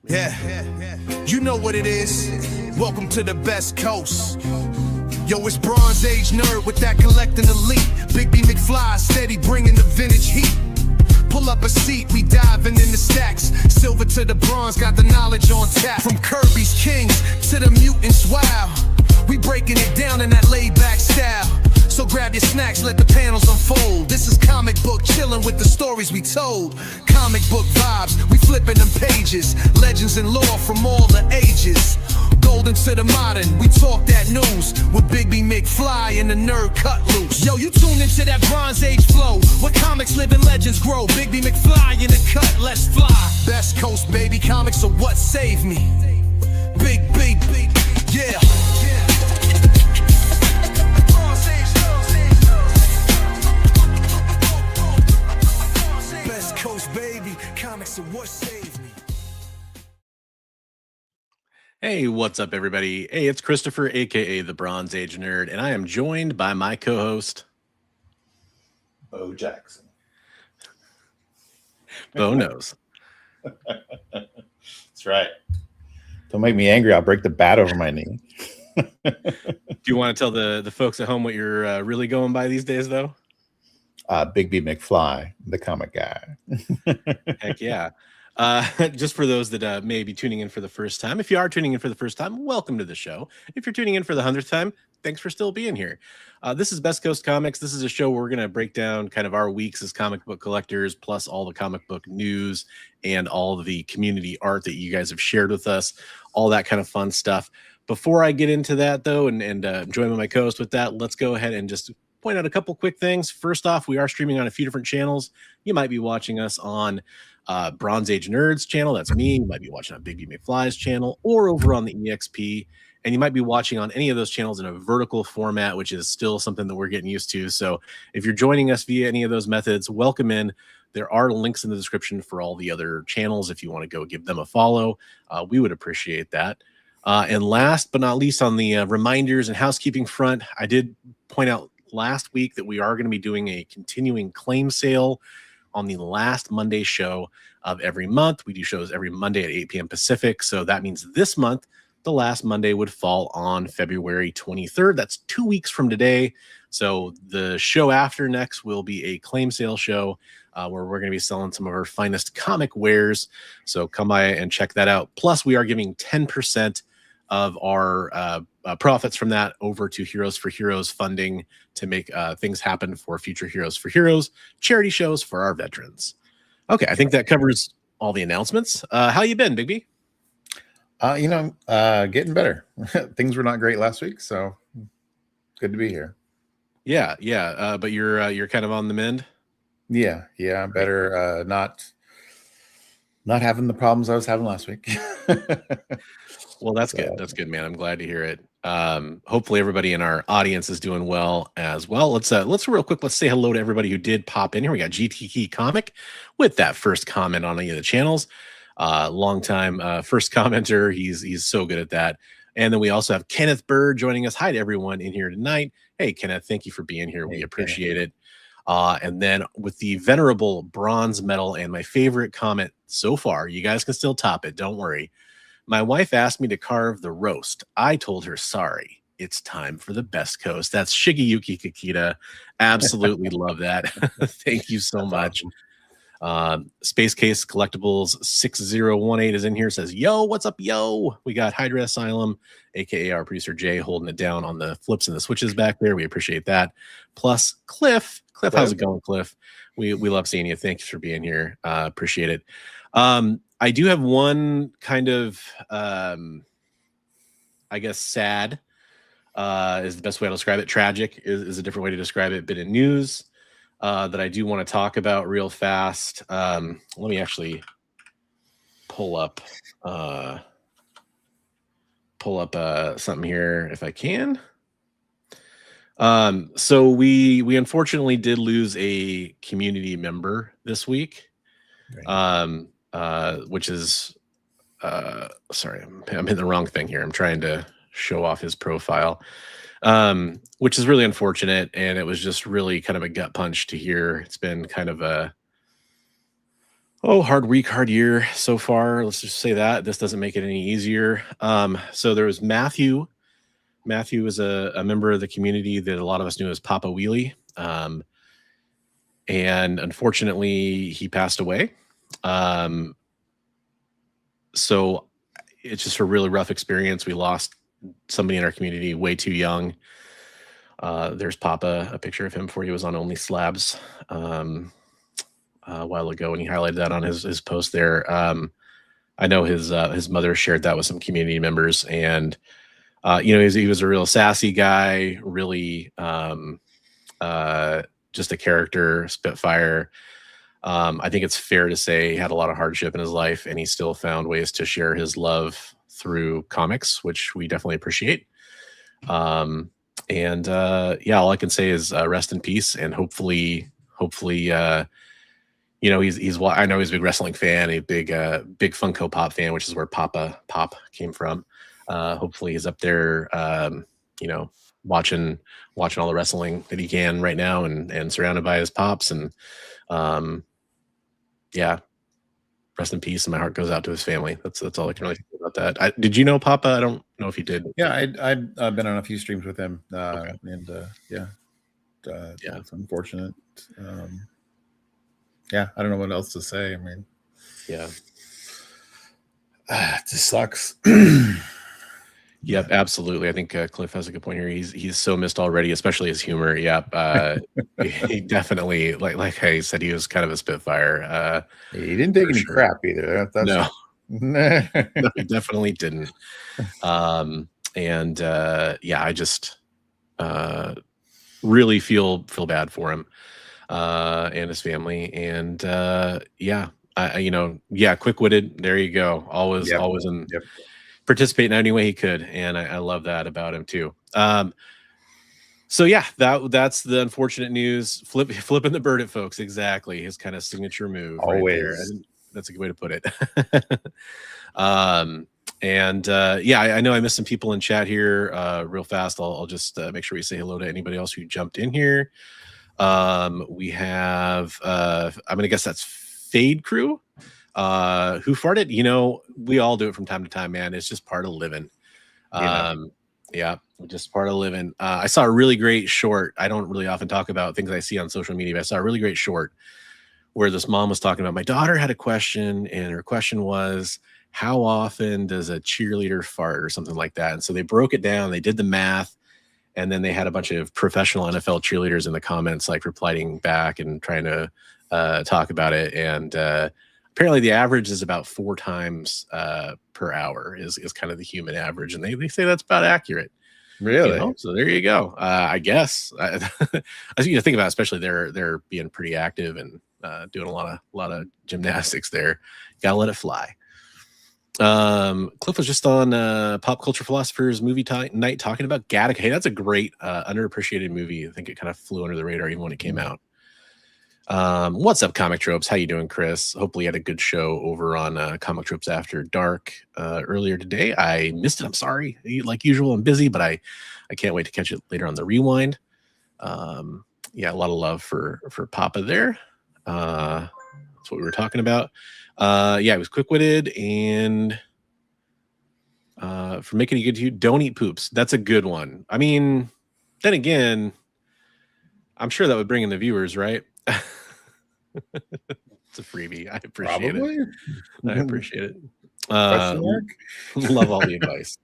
Yeah, you know what it is. Welcome to the best coast. Yo, it's Bronze Age nerd with that collecting elite. Big B McFly steady bringing the vintage heat. Pull up a seat, we diving in the stacks. Silver to the bronze, got the knowledge on tap. From Kirby's Kings to the mutants, wow. We breaking it down in that laid back style. So grab your snacks, let the panels unfold. This is comic book chillin' with the stories we told. Comic book vibes, we flipping them pages. Legends and lore from all the ages. Golden to the modern, we talk that news. With Big B McFly and the nerd cut loose. Yo, you tune into that Bronze Age flow. Where comics live and legends grow. Big B McFly in the cut, let's fly. Best coast, baby, comics are what saved me. Big B, yeah. Baby, comics are what saved me. Hey, what's up, everybody? Hey, it's Christopher, aka the Bronze Age Nerd, and I am joined by my co-host, Bo Jackson. Bo knows. That's right. Don't make me angry. I'll break the bat over my knee. Do you want to tell the folks at home what you're really going by these days, though? Big B McFly, the comic guy. Heck yeah. Just for those that may be tuning in for the first time, if you are tuning in for the first time, welcome to the show. If you're tuning in for the 100th time, thanks for still being here. This is Best Coast Comics. This is a show where we're going to break down kind of our weeks as comic book collectors, plus all the comic book news and all of the community art that you guys have shared with us, all that kind of fun stuff. Before I get into that, though, and join my co-host with that, let's go ahead and just point out a couple quick things. First off, we are streaming on a few different channels. You might be watching us on Bronze Age Nerds channel. That's me. You might be watching on Big B McFly's channel or over on the EXP. And you might be watching on any of those channels in a vertical format, which is still something that we're getting used to. So if you're joining us via any of those methods, welcome in. There are links in the description for all the other channels if you want to go give them a follow. We would appreciate that. And last but not least, on the reminders and housekeeping front, I did point out last week that we are going to be doing a continuing claim sale on the last Monday show of every month. We do shows every Monday at 8 p.m. Pacific. So that means this month, the last Monday would fall on February 23rd. That's 2 weeks from today. So the show after next will be a claim sale show where we're going to be selling some of our finest comic wares. So come by and check that out. Plus, we are giving 10% of our profits from that over to Heroes for Heroes funding to make things happen for future Heroes for Heroes charity shows for our veterans. Okay, I think that covers all the announcements. How you been, Big B? Getting better. Things were not great last week, so good to be here. Yeah. But you're kind of on the mend. Yeah. Better. Not having the problems I was having last week. Well, that's good. That's good, man. I'm glad to hear it. Hopefully everybody in our audience is doing well as well. Let's real quick. Let's say hello to everybody who did pop in here. We got GTK Comic with that first comment on any of the channels. Long time first commenter. He's so good at that. And then we also have Kenneth Bird joining us. Hi to everyone in here tonight. Hey, Kenneth, thank you for being here. We appreciate it. And then with the venerable bronze medal and my favorite comment so far, you guys can still top it. Don't worry. My wife asked me to carve the roast. I told her, sorry, it's time for the Best Coast. That's Shigeyuki Kikita. Absolutely love that. Thank you so much. Awesome. Space Case Collectibles 6018 is in here. Says, yo, what's up, yo? We got Hydra Asylum, aka our producer Jay, holding it down on the flips and the switches back there. We appreciate that. Plus Cliff, how's it going, Cliff? We love seeing you. Thanks for being here. Appreciate it. I do have one kind of, I guess, sad is the best way to describe it. Tragic is a different way to describe it. Bit of news that I do want to talk about real fast. Let me actually pull up something here if I can. So we unfortunately did lose a community member this week. Right. Which is sorry, I'm hitting the wrong thing here. I'm trying to show off his profile, which is really unfortunate. And it was just really kind of a gut punch to hear. It's been kind of a Oh, hard week, hard year so far. Let's just say that. This doesn't make it any easier. So there was Matthew. Matthew was a member of the community that a lot of us knew as Papa Wheelie. And unfortunately, he passed away. So it's just a really rough experience. We lost somebody in our community way too young. There's Papa, a picture of him before he was on Only Slabs a while ago, and he highlighted that on his post there. I know his mother shared that with some community members, and he was a real sassy guy, really just a character, spitfire. I think it's fair to say he had a lot of hardship in his life, and he still found ways to share his love through comics, which we definitely appreciate. All I can say is rest in peace, and hopefully, he's I know he's a big wrestling fan, a big Funko Pop fan, which is where Papa Pop came from. Hopefully he's up there, watching all the wrestling that he can right now, and surrounded by his pops, and rest in peace, and my heart goes out to his family. That's all I can really think about that. Did you know Papa? I don't know if you did. Yeah, I've been on a few streams with him, Okay. It's unfortunate. I don't know what else to say. I mean, Yeah. It just sucks. Yep, absolutely. I think Cliff has a good point here. He's so missed already, especially his humor. Yep, he definitely, like I said, he was kind of a spitfire. He didn't take any sure. crap either. No, no, he definitely didn't. I just really feel bad for him and his family. And quick-witted. There you go. Always in. Yep. Participate in any way he could, and I love that about him too. That's the unfortunate news. Flipping the bird at folks, exactly his kind of signature move. Always, right there. That's a good way to put it. I know I missed some people in chat here. Real fast, I'll just make sure we say hello to anybody else who jumped in here. We have I'm gonna guess that's Fade Crew. Who farted? We all do it from time to time, man. It's just part of living. Just part of living. I saw a really great short. I don't really often talk about things I see on social media, but I saw a really great short where this mom was talking about, my daughter had a question, and her question was, how often does a cheerleader fart, or something like that? And so they broke it down, they did the math, and then they had a bunch of professional NFL cheerleaders in the comments, like replying back and trying to talk about it. And apparently the average is about 4 times per hour is kind of the human average. And they say that's about accurate. Really? So there you go. I guess I think about it, especially they're being pretty active and doing a lot of gymnastics there. Gotta let it fly. Cliff was just on Pop Culture Philosophers movie night talking about Gattaca. Hey, that's a great underappreciated movie. I think it kind of flew under the radar even when it came out. What's up, Comic Tropes? How you doing, Chris? Hopefully you had a good show over on Comic Tropes After Dark earlier today. I missed it. I'm sorry. Like usual, I'm busy, but I can't wait to catch it later on the rewind. A lot of love for Papa there. That's what we were talking about. It was quick-witted, and for making it good to you, don't eat poops. That's a good one. I mean, then again, I'm sure that would bring in the viewers, right? It's a freebie. I appreciate it. I appreciate it. Love all the advice.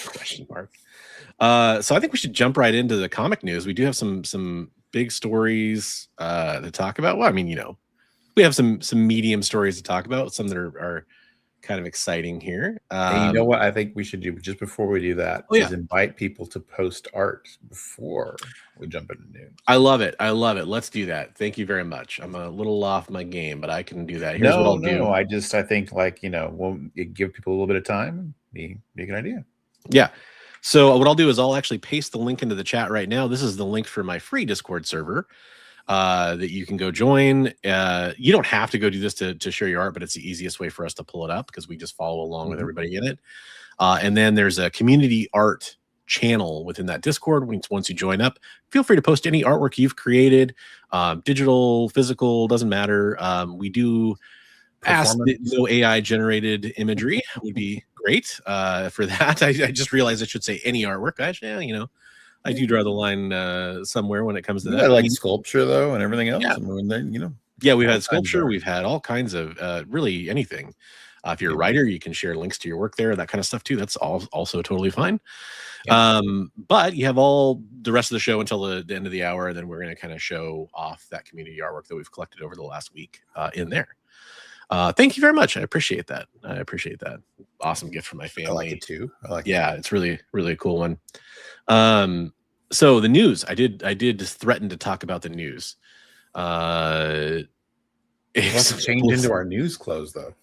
Question mark. So I think we should jump right into the comic news. We do have some big stories to talk about. Well, I mean, we have some medium stories to talk about. Some that are kind of exciting here. And you know what I think we should do just before we do that is invite people to post art before we jump into news. I love it. Let's do that. Thank you very much. I'm a little off my game, but I can do that. Here's what I'll do. I think we'll give people a little bit of time. Be a good idea. Yeah. So what I'll do is I'll actually paste the link into the chat right now. This is the link for my free Discord server that you can go join. You don't have to go do this to share your art, but it's the easiest way for us to pull it up because we just follow along with everybody in it. And then there's a community art channel within that Discord. Once you join up, feel free to post any artwork you've created, digital, physical, doesn't matter. We do ask that no AI generated imagery would be great for that. I just realized I should say any artwork. Actually, I do draw the line somewhere when it comes to that. I like sculpture though, and everything else. Yeah. I mean, yeah, we've had sculpture. We've had all kinds of really anything. If you're a writer, you can share links to your work there, that kind of stuff too. That's also totally fine. Yeah. But you have all the rest of the show until the end of the hour, and then we're going to kind of show off that community artwork that we've collected over the last week in there. Thank you very much. I appreciate that. Awesome gift from my family. I like it too. It's really, really a cool one. So the news, I did just threaten to talk about the news. Let's change into our news clothes though.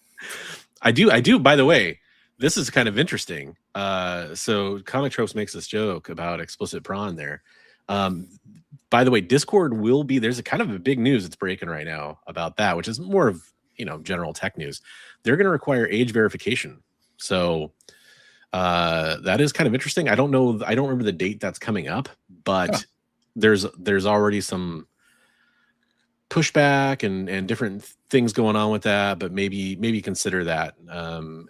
I do. By the way, this is kind of interesting. So Comic Tropes makes this joke about explicit prawn there. By the way, Discord will be, there's a kind of a big news that's breaking right now about that, which is more of, general tech news. They're going to require age verification. So that is kind of interesting. I don't know. I don't remember the date that's coming up, but there's already some pushback and different things going on with that, but maybe consider that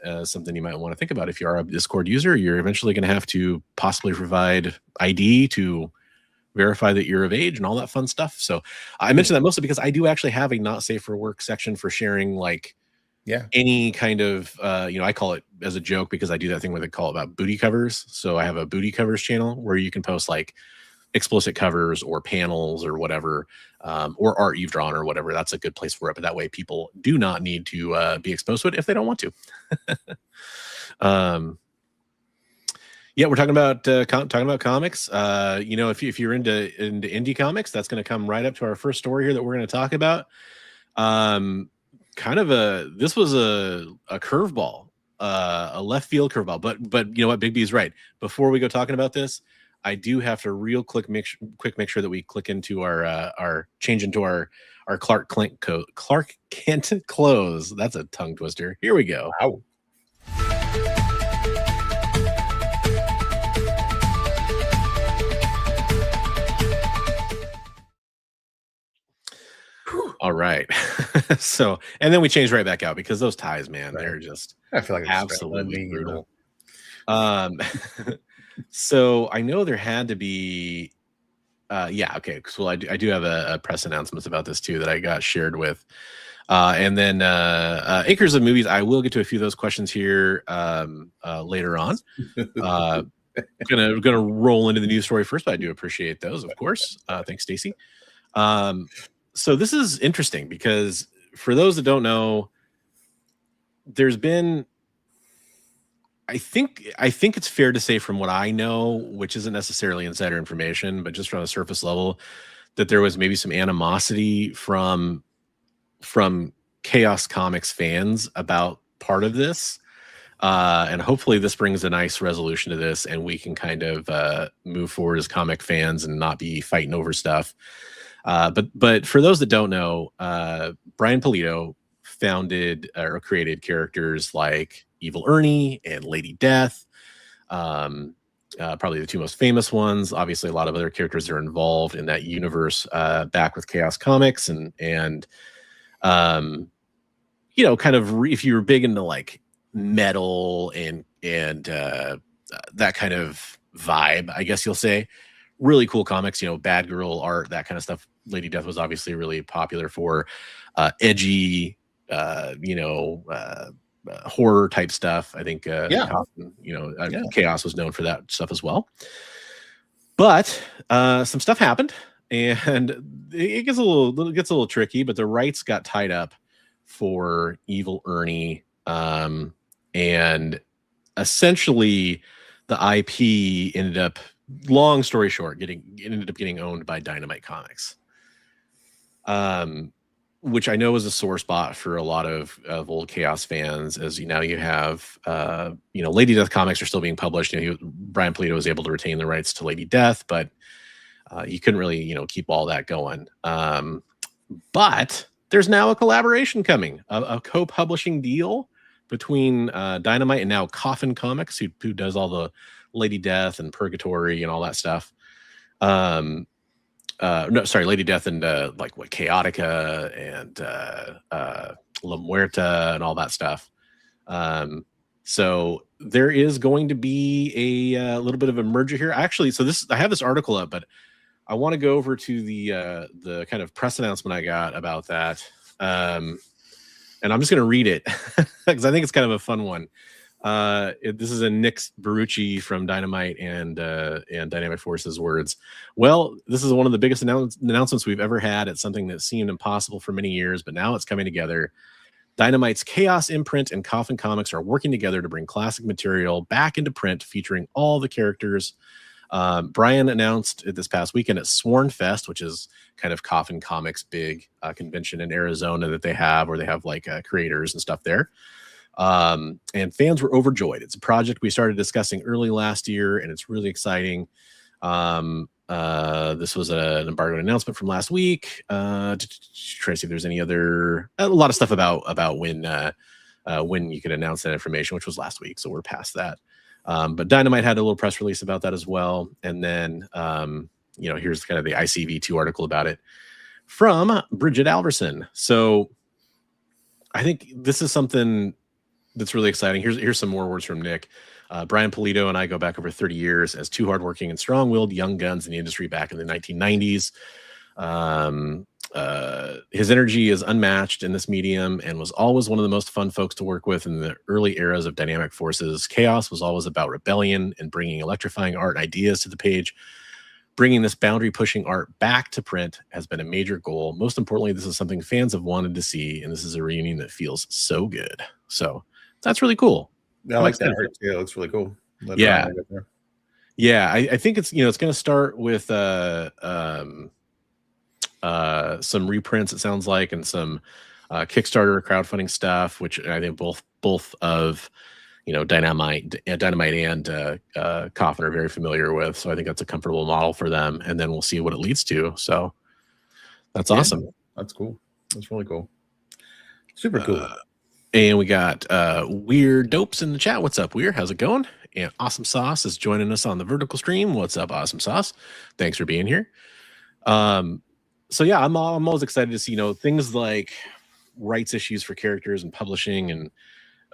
as something you might want to think about. If you are a Discord user, you're eventually going to have to possibly provide ID to verify that you're of age and all that fun stuff. So I mentioned that mostly because I do actually have a not safe for work section for sharing any kind of I call it as a joke because I do that thing where they call it about booty covers. So I have a booty covers channel where you can post explicit covers or panels or whatever, or art you've drawn or whatever. That's a good place for it. But that way people do not need to be exposed to it if they don't want to. Yeah, we're talking about comics. If you're into indie comics, that's going to come right up to our first story here that we're going to talk about. This was a curveball, a left field curveball. But you know what, Big B's right. Before we go talking about this, I do have to quick make sure that we click into our change into our Clark Kent clothes. That's a tongue twister. Here we go. Wow. All right. So, and then we change right back out because those ties, man, they're just I feel like absolutely brutal. So I know there had to be, okay. So I do have a press announcements about this too that I got shared with, and then Acres of Movies. I will get to a few of those questions here later on. Gonna roll into the news story first, but I do appreciate those, of course. Thanks, Stacy. So this is interesting because for those that don't know, there's been, I think it's fair to say from what I know, which isn't necessarily insider information, but just from a surface level, that there was maybe some animosity from Chaos Comics fans about part of this. And hopefully this brings a nice resolution to this and we can kind of move forward as comic fans and not be fighting over stuff. But for those that don't know, Brian Pulido founded or created characters like Evil Ernie and Lady Death, probably the two most famous ones. Obviously, a lot of other characters are involved in that universe back with Chaos Comics and kind of if you were big into metal and that kind of vibe, I guess you'll say. Really cool comics, Bad Girl art, that kind of stuff. Lady Death was obviously really popular for edgy, horror type stuff. I think, Chaos was known for that stuff as well. But some stuff happened, and it gets a little tricky. But the rights got tied up for Evil Ernie, and essentially the IP ended up. Long story short, ended up getting owned by Dynamite Comics, which I know is a sore spot for a lot of old Chaos fans. As now you have, Lady Death comics are still being published. Brian Pulido was able to retain the rights to Lady Death, but he couldn't really, keep all that going. But there's now a collaboration coming, a co-publishing deal between Dynamite and now Coffin Comics, who does all the Lady Death and Purgatory and all that stuff. No, sorry, Lady Death and like what Chaotica and La Muerta and all that stuff. So there is going to be a little bit of a merger here. Actually, so I have this article up, but I want to go over to the kind of press announcement I got about that. And I'm just going to read it because I think it's kind of a fun one. This is a Nick Barucci from Dynamite and Dynamic Force's words. Well, this is one of the biggest announcements we've ever had. It's something that seemed impossible for many years, but now it's coming together. Dynamite's Chaos imprint and Coffin Comics are working together to bring classic material back into print, featuring all the characters. Brian announced it this past weekend at Sworn Fest, which is kind of Coffin Comics' big convention in Arizona that they have, where they have like creators and stuff there. And fans were overjoyed. It's a project we started discussing early last year, and it's really exciting. This was an embargoed announcement from last week. Try to see if there's any other, a lot of stuff about when you could announce that information, which was last week. So we're past that. But Dynamite had a little press release about that as well. And then, here's kind of the ICV2 article about it from Bridget Alverson. So I think this is something that's really exciting. Here's some more words from Nick. Brian Polito and I go back over 30 years as two hardworking and strong-willed young guns in the industry back in the 1990s. His energy is unmatched in this medium and was always one of the most fun folks to work with in the early eras of Dynamic Forces. Chaos was always about rebellion and bringing electrifying art and ideas to the page. Bringing this boundary-pushing art back to print has been a major goal. Most importantly, this is something fans have wanted to see, and this is a reunion that feels so good. So that's really cool. I like that art too. It looks really cool. Yeah. I think it's it's going to start with some reprints, it sounds like, and some Kickstarter crowdfunding stuff, which I think both of Dynamite and Coffin are very familiar with. So I think that's a comfortable model for them, and then we'll see what it leads to. So that's awesome. That's cool. That's really cool. Super cool. And we got Weird Dopes in the chat. What's up, Weird? How's it going? And Awesome Sauce is joining us on the vertical stream. What's up, Awesome Sauce? Thanks for being here. So yeah, I'm always excited to see things like rights issues for characters and publishing and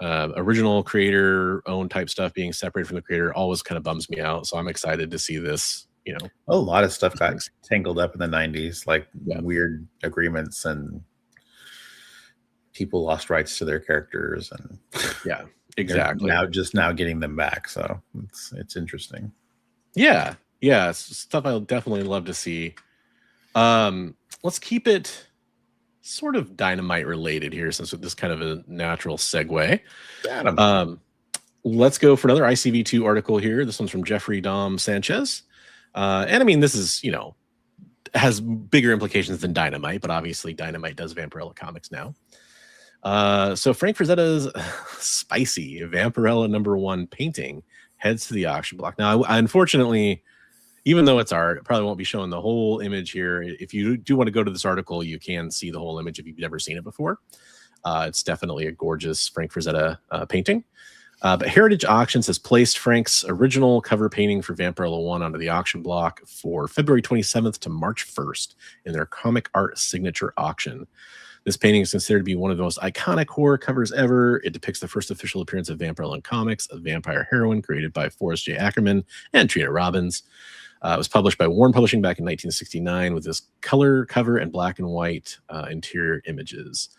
original creator owned type stuff being separated from the creator always kind of bums me out. So I'm excited to see this. A lot of stuff got tangled up in the 90s, like weird agreements, and people lost rights to their characters, and exactly. Now getting them back. So it's interesting. Yeah, it's stuff I'll definitely love to see. Let's keep it sort of Dynamite related here, since this is kind of a natural segue. Let's go for another ICV2 article here. This one's from Jeffrey Dom Sanchez. And I mean, this is, has bigger implications than Dynamite, but obviously Dynamite does Vampirella Comics now. So Frank Frazetta's spicy Vampirella #1 painting heads to the auction block. Now, I unfortunately, even though it's art, it probably won't be showing the whole image here. If you do want to go to this article, you can see the whole image if you've never seen it before. It's definitely a gorgeous Frank Frazetta painting. But Heritage Auctions has placed Frank's original cover painting for Vampirella 1 onto the auction block for February 27th to March 1st in their comic art signature auction. This painting is considered to be one of the most iconic horror covers ever. It depicts the first official appearance of Vampirella in comics, a vampire heroine created by Forrest J. Ackerman and Trina Robbins. It was published by Warren Publishing back in 1969 with this color cover and black and white interior images.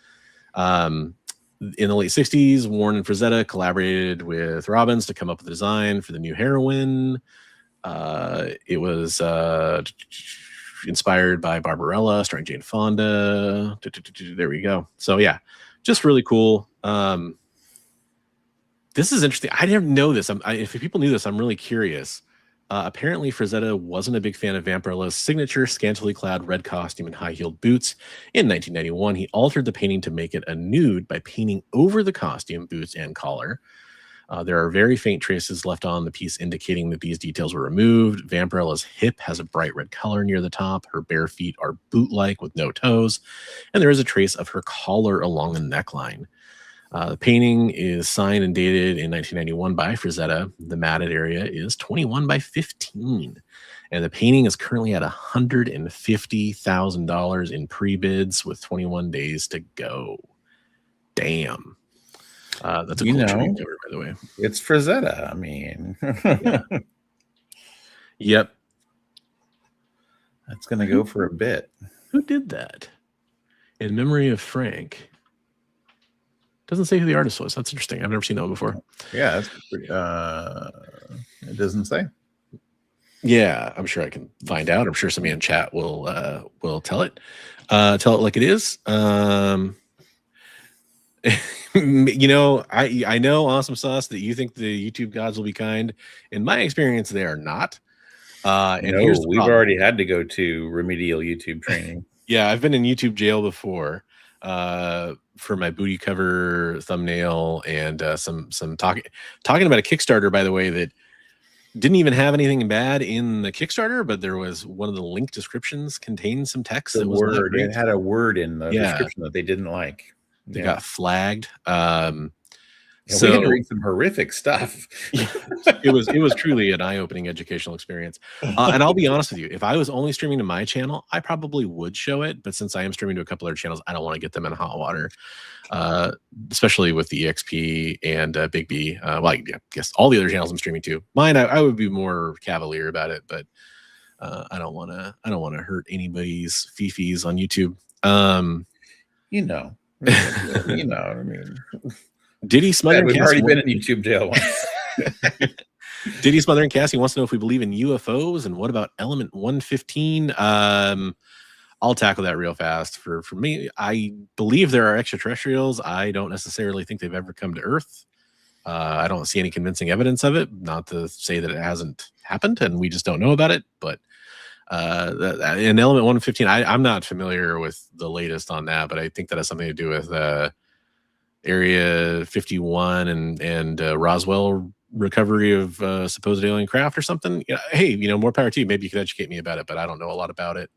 In the late 60s, Warren and Frazetta collaborated with Robbins to come up with a design for the new heroine. It was inspired by Barbarella, starring Jane Fonda. There we go. So yeah, just really cool. This is interesting. I didn't know this. If people knew this, I'm really curious. Apparently, Frazetta wasn't a big fan of Vampirella's signature scantily clad red costume and high-heeled boots. In 1991, he altered the painting to make it a nude by painting over the costume, boots, and collar. There are very faint traces left on the piece indicating that these details were removed. Vampirella's hip has a bright red color near the top. Her bare feet are boot-like with no toes. And there is a trace of her collar along the neckline. The painting is signed and dated in 1991 by Frazetta. The matted area is 21 by 15. And the painting is currently at $150,000 in pre-bids with 21 days to go. Damn. That's a cool tribute cover, by the way. It's Frazetta. I mean, yeah. Yep. That's going to go for a bit. Who did that? In memory of Frank. Doesn't say who the artist was. That's interesting. I've never seen that one before. Yeah, that's pretty, it doesn't say. Yeah, I'm sure I can find out. I'm sure somebody in chat will tell it. Tell it like it is. You know, I know, Awesome Sauce, that you think the YouTube gods will be kind. In my experience, they are not. And no, we've already had to go to remedial YouTube training. Yeah, I've been in YouTube jail before for my booty cover thumbnail and some talking about a Kickstarter, by the way, that didn't even have anything bad in the Kickstarter, but there was one of the link descriptions contained some text. The word, it had a word in the description that they didn't like. They got flagged. So we had to read some horrific stuff. It was truly an eye-opening educational experience. And I'll be honest with you, if I was only streaming to my channel, I probably would show it. But since I am streaming to a couple other channels, I don't want to get them in hot water, especially with the EXP and Big B. Well, I guess all the other channels I'm streaming to. Mine, I would be more cavalier about it, but I don't want to hurt anybody's fifis on YouTube. You know, I mean. Diddy Smother we've already been in YouTube jail once. Diddy Smother and Cassie wants to know if we believe in UFOs and what about Element 115. I'll tackle that real fast. For me, I believe there are extraterrestrials. I don't necessarily think they've ever come to Earth. I don't see any convincing evidence of it. Not to say that it hasn't happened and we just don't know about it. But in Element 115, I'm not familiar with the latest on that, but I think that has something to do with Area 51 and Roswell recovery of supposed alien craft or something. Yeah, hey, more power to you. Maybe you could educate me about it, but I don't know a lot about it.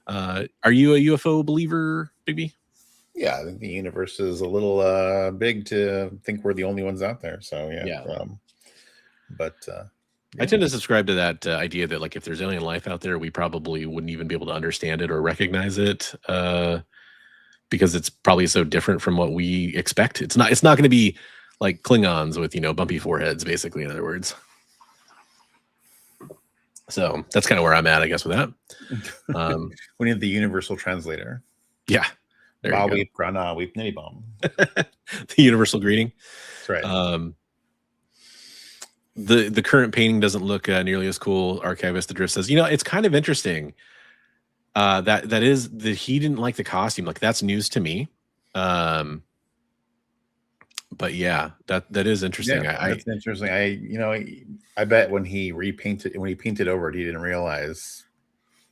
Are you a UFO believer, Big B? Yeah, I think the universe is a little big to think we're the only ones out there. So yeah. I tend to subscribe to that idea that, like, if there's alien life out there, we probably wouldn't even be able to understand it or recognize it. Because it's probably so different from what we expect. It's not going to be like Klingons with, bumpy foreheads, basically, in other words. So that's kind of where I'm at, I guess, with that. We need the universal translator. Yeah. There you go. The universal greeting. That's right. The current painting doesn't look nearly as cool. Archivist the Drift says, it's kind of interesting. That is that he didn't like the costume. Like, that's news to me. But yeah, that is interesting. Yeah, that's interesting. I bet when he painted over it, he didn't realize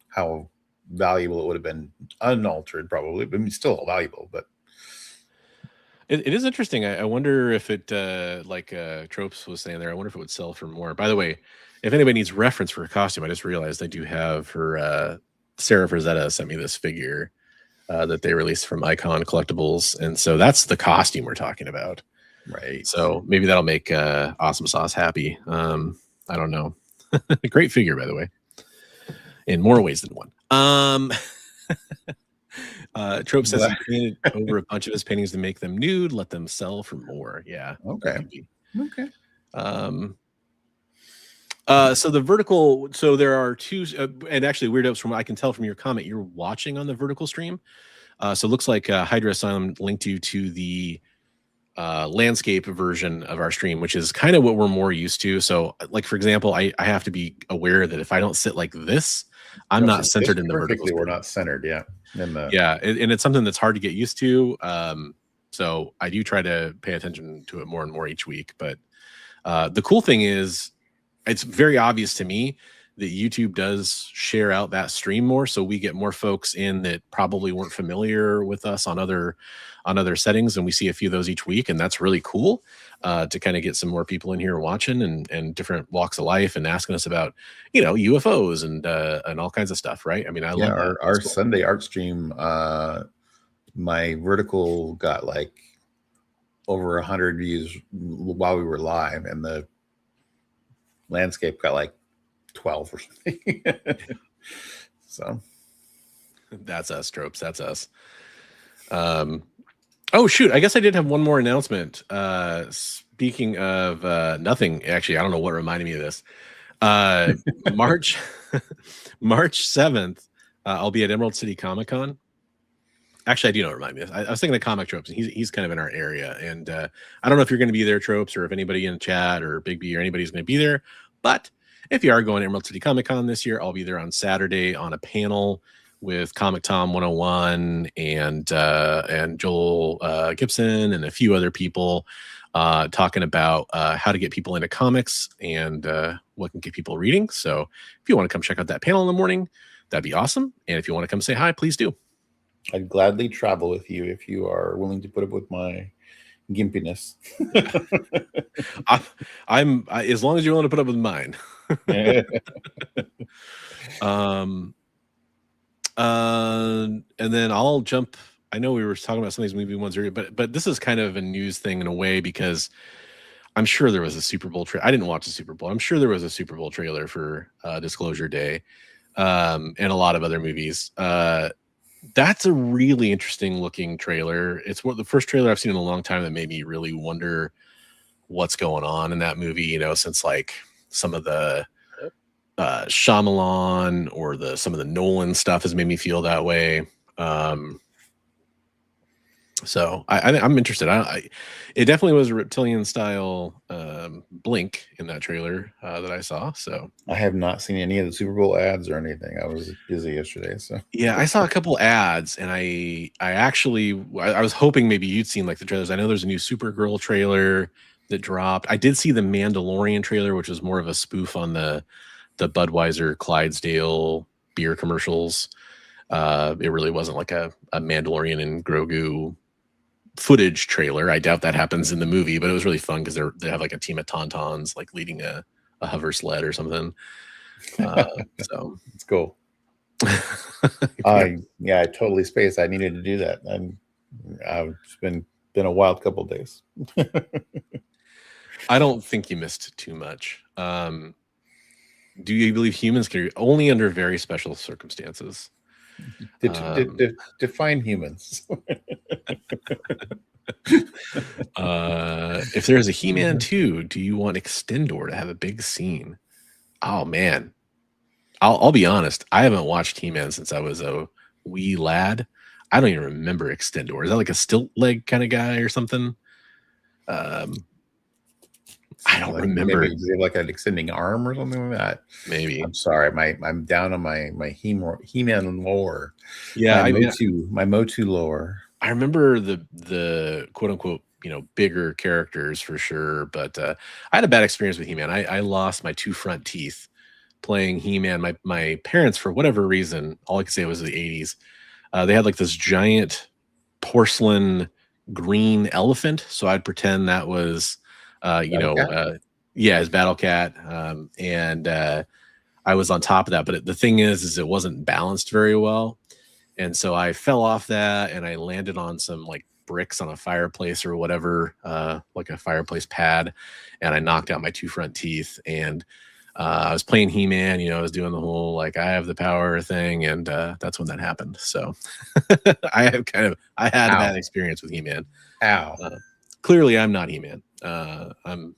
how valuable it would have been unaltered, probably. But still valuable. But it is interesting. I wonder if it, like Tropes was saying there, I wonder if it would sell for more. By the way, if anybody needs reference for a costume, I just realized I do have her. Sarah Frazetta sent me this figure that they released from Icon Collectibles, and so that's the costume we're talking about, right? So maybe that'll make Awesome Sauce happy. I don't know. Great figure, by the way, in more ways than one. Trope says he painted over a bunch of his paintings to make them nude, let them sell for more. Yeah. Okay. So the vertical, so there are two, and actually, Weird Opes, from what I can tell from your comment, you're watching on the vertical stream. So it looks like Hydra Asylum linked you to the landscape version of our stream, which is kind of what we're more used to. So, like, for example, I have to be aware that if I don't sit like this, I'm not centered in the vertical. We're not centered, yeah. And it's something that's hard to get used to. So I do try to pay attention to it more and more each week. But the cool thing is, it's very obvious to me that YouTube does share out that stream more, so we get more folks in that probably weren't familiar with us on other settings, and we see a few of those each week, and that's really cool to kind of get some more people in here watching and different walks of life and asking us about UFOs and all kinds of stuff, right? I mean, I love our Sunday art stream. My vertical got like over 100 views while we were live, and the landscape got like 12 or something. So that's us, Tropes. That's us. Oh shoot, I guess I did have one more announcement. Speaking of nothing, actually, I don't know what reminded me of this. March 7th, I'll be at Emerald City Comic Con. Actually, I do know what reminded me of this. I was thinking of Comic Tropes, and he's kind of in our area. And I don't know if you're going to be there, Tropes, or if anybody in chat or Big B or anybody's going to be there. But if you are going to Emerald City Comic Con this year, I'll be there on Saturday on a panel with Comic Tom 101 and Joel Gibson and a few other people talking about how to get people into comics and what can get people reading. So if you want to come check out that panel in the morning, that'd be awesome. And if you want to come say hi, please do. I'd gladly travel with you if you are willing to put up with my gimpiness. I'm as long as you're willing to put up with mine. And then I'll jump. I know we were talking about some of these movie ones earlier, but this is kind of a news thing in a way, because I'm sure there was a Super Bowl trailer. I didn't watch the Super Bowl. I'm sure there was a Super Bowl trailer for Disclosure Day, and a lot of other movies. That's a really interesting looking trailer. It's the first trailer I've seen in a long time that made me really wonder what's going on in that movie, you know, since like some of the Shyamalan or some of the Nolan stuff has made me feel that way. So I'm interested. It definitely was a reptilian style blink in that trailer that I saw. So I have not seen any of the Super Bowl ads or anything. I was busy yesterday. So yeah, I saw a couple ads, and I was hoping maybe you'd seen like the trailers. I know there's a new Supergirl trailer that dropped. I did see the Mandalorian trailer, which was more of a spoof on the Budweiser Clydesdale beer commercials. It really wasn't like a Mandalorian and Grogu footage trailer. I doubt that happens in the movie, but it was really fun because they have like a team of Tauntauns like leading a hover sled or something. So it's cool. Yeah, I totally spaced. I needed to do that. It's been a wild couple of days. I don't think you missed too much. Do you believe humans can only under very special circumstances? Define humans. If there's a He-Man 2, do you want Extendor to have a big scene? Oh man, I'll be honest. I haven't watched He-Man since I was a wee lad. I don't even remember Extendor. Is that like a stilt leg kind of guy or something? I don't remember. Maybe does he have like an extending arm or something like that? Maybe. I'm sorry. I'm down on my He-Man lore. Yeah, my Motu lore. I remember the quote unquote, you know, bigger characters for sure. But I had a bad experience with He-Man. I lost my 2 front teeth playing He-Man. My parents, for whatever reason, all I could say was the 80s. They had like this giant porcelain green elephant. So I'd pretend that was his Battle Cat. And I was on top of that. But the thing is it wasn't balanced very well. And so I fell off that and I landed on some like bricks on a fireplace or whatever, like a fireplace pad. And I knocked out my 2 front teeth. And I was playing He-Man, you know, I was doing the whole like I have the power thing. And that's when that happened. So I had a bad experience with He-Man. Ow. Clearly I'm not He-Man. I'm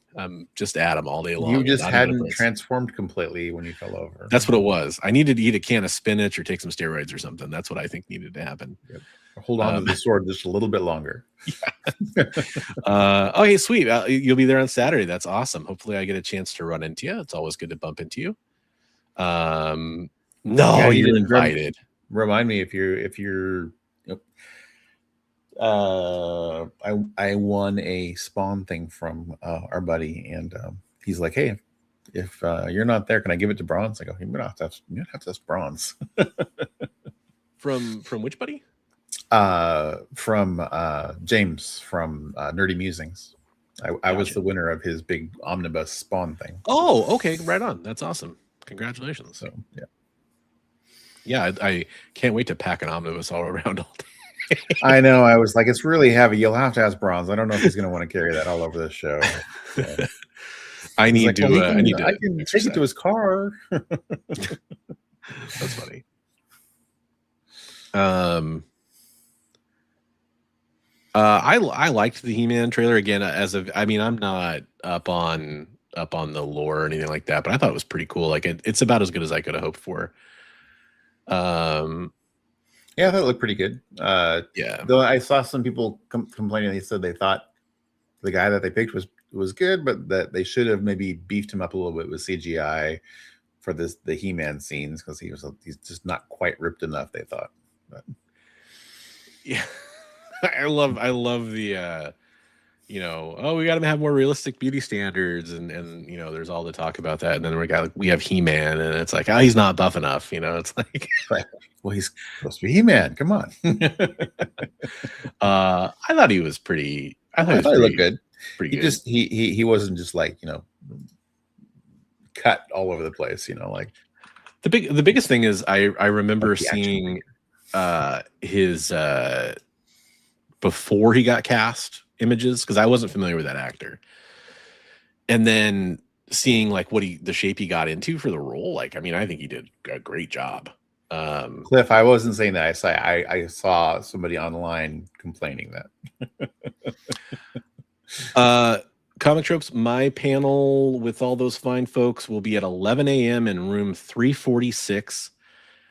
just Adam all day long. You just hadn't transformed completely when you fell over. That's what it was. I needed to eat a can of spinach or take some steroids or something. That's what I think needed to happen. Yep. Hold on to the sword just a little bit longer. Yeah. Okay, sweet. You'll be there on Saturday. That's awesome. Hopefully I get a chance to run into you. It's always good to bump into you. No, yeah, you're invited. Remind me if you're I won a Spawn thing from our buddy, and he's like, "Hey, if you're not there, can I give it to Bronze?" I go, "You don't have to ask Bronze." From which buddy? From James from Nerdy Musings. I was the winner of his big omnibus Spawn thing. Oh, okay, right on. That's awesome. Congratulations. So yeah. Yeah, I can't wait to pack an omnibus all around all day. I know. I was like, it's really heavy. You'll have to ask Bronze. I don't know if he's going to want to carry that all over the show. So, I need like, to. well, I need to. I can take it to his car. That's funny. I liked the He-Man trailer again. I mean, I'm not up on the lore or anything like that, but I thought it was pretty cool. Like it's about as good as I could have hoped for. Yeah, I thought it looked pretty good. Yeah. Though I saw some people complaining. They said they thought the guy that they picked was good, but that they should have maybe beefed him up a little bit with CGI for the He-Man scenes because he's just not quite ripped enough. They thought. But. Yeah, I love the we got to have more realistic beauty standards, and there's all the talk about that, and then we have He-Man, and it's like, he's not buff enough, it's like, well, he's supposed to be He-Man. Come on. I thought he was pretty. I thought he looked good. Pretty he good. Just he wasn't just like cut all over the place. Like the biggest thing is I remember seeing his before he got cast images, because I wasn't familiar with that actor, and then seeing like the shape he got into for the role. Like, I mean, I think he did a great job. Cliff, I wasn't saying that. I saw somebody online complaining that. Comic Tropes, my panel with all those fine folks will be at 11 a.m. in room 346.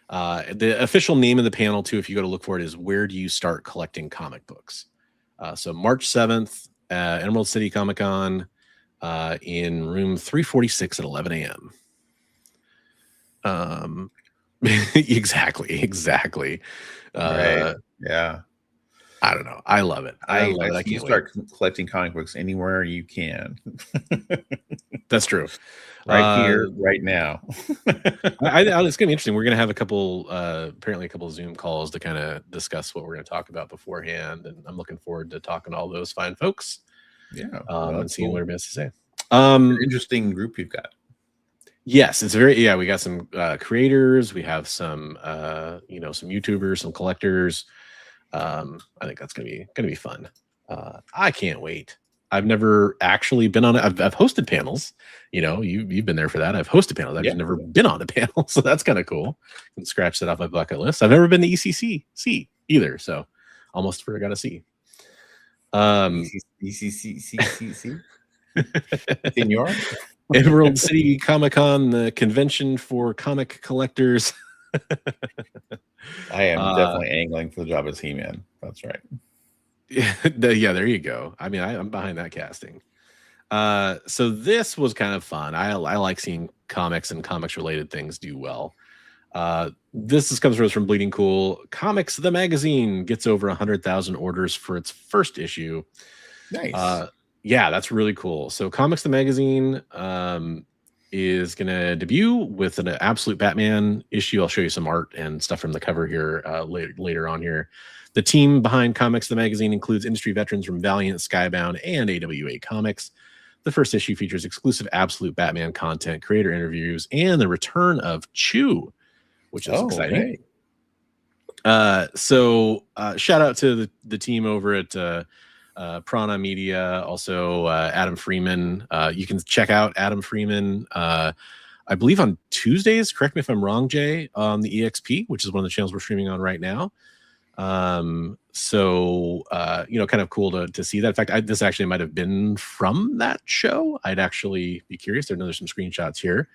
The official name of the panel, too, if you go to look for it, is Where Do You Start Collecting Comic Books? So March 7th, Emerald City Comic Con, in room 346 at 11 a.m. Exactly. Right. Yeah. I don't know. I love it. I love it. I can't start collecting comic books anywhere you can. That's true. Right here, right now. It's going to be interesting. We're going to have apparently a couple of Zoom calls to kind of discuss what we're going to talk about beforehand, and I'm looking forward to talking to all those fine folks. Yeah, and seeing what everybody has to say. Interesting group you've got. Yes, it's we got some creators. We have some some YouTubers, some collectors. I think that's gonna be fun. I can't wait. I've never actually been on it. I've hosted panels. You've been there for that. I've hosted panels. I've never been on a panel, so that's kind of cool. Can scratch that off my bucket list. I've never been to ECC either, so almost forgot to see. ECC. Senor? Emerald City Comic Con, the convention for comic collectors. I am definitely angling for the job as He-Man. That's right. Yeah, there you go. I mean, I'm behind that casting. So this was kind of fun. I like seeing comics and comics related things do well. This comes from us from Bleeding Cool. Comics the magazine gets over 100,000 orders for its first issue. Nice. Yeah, that's really cool. So Comics the magazine is going to debut with an Absolute Batman issue. I'll show you some art and stuff from the cover here later on here. The team behind Comics the magazine includes industry veterans from Valiant, Skybound, and AWA Comics. The first issue features exclusive Absolute Batman content, creator interviews, and the return of Chew, which is exciting. Hey. So shout out to the team over at Prana Media, also Adam Freeman. You can check out Adam Freeman, I believe on Tuesdays, correct me if I'm wrong, Jay, on the EXP, which is one of the channels we're streaming on right now. Kind of cool to see that. In fact, this actually might have been from that show. I'd actually be curious. There's some screenshots here,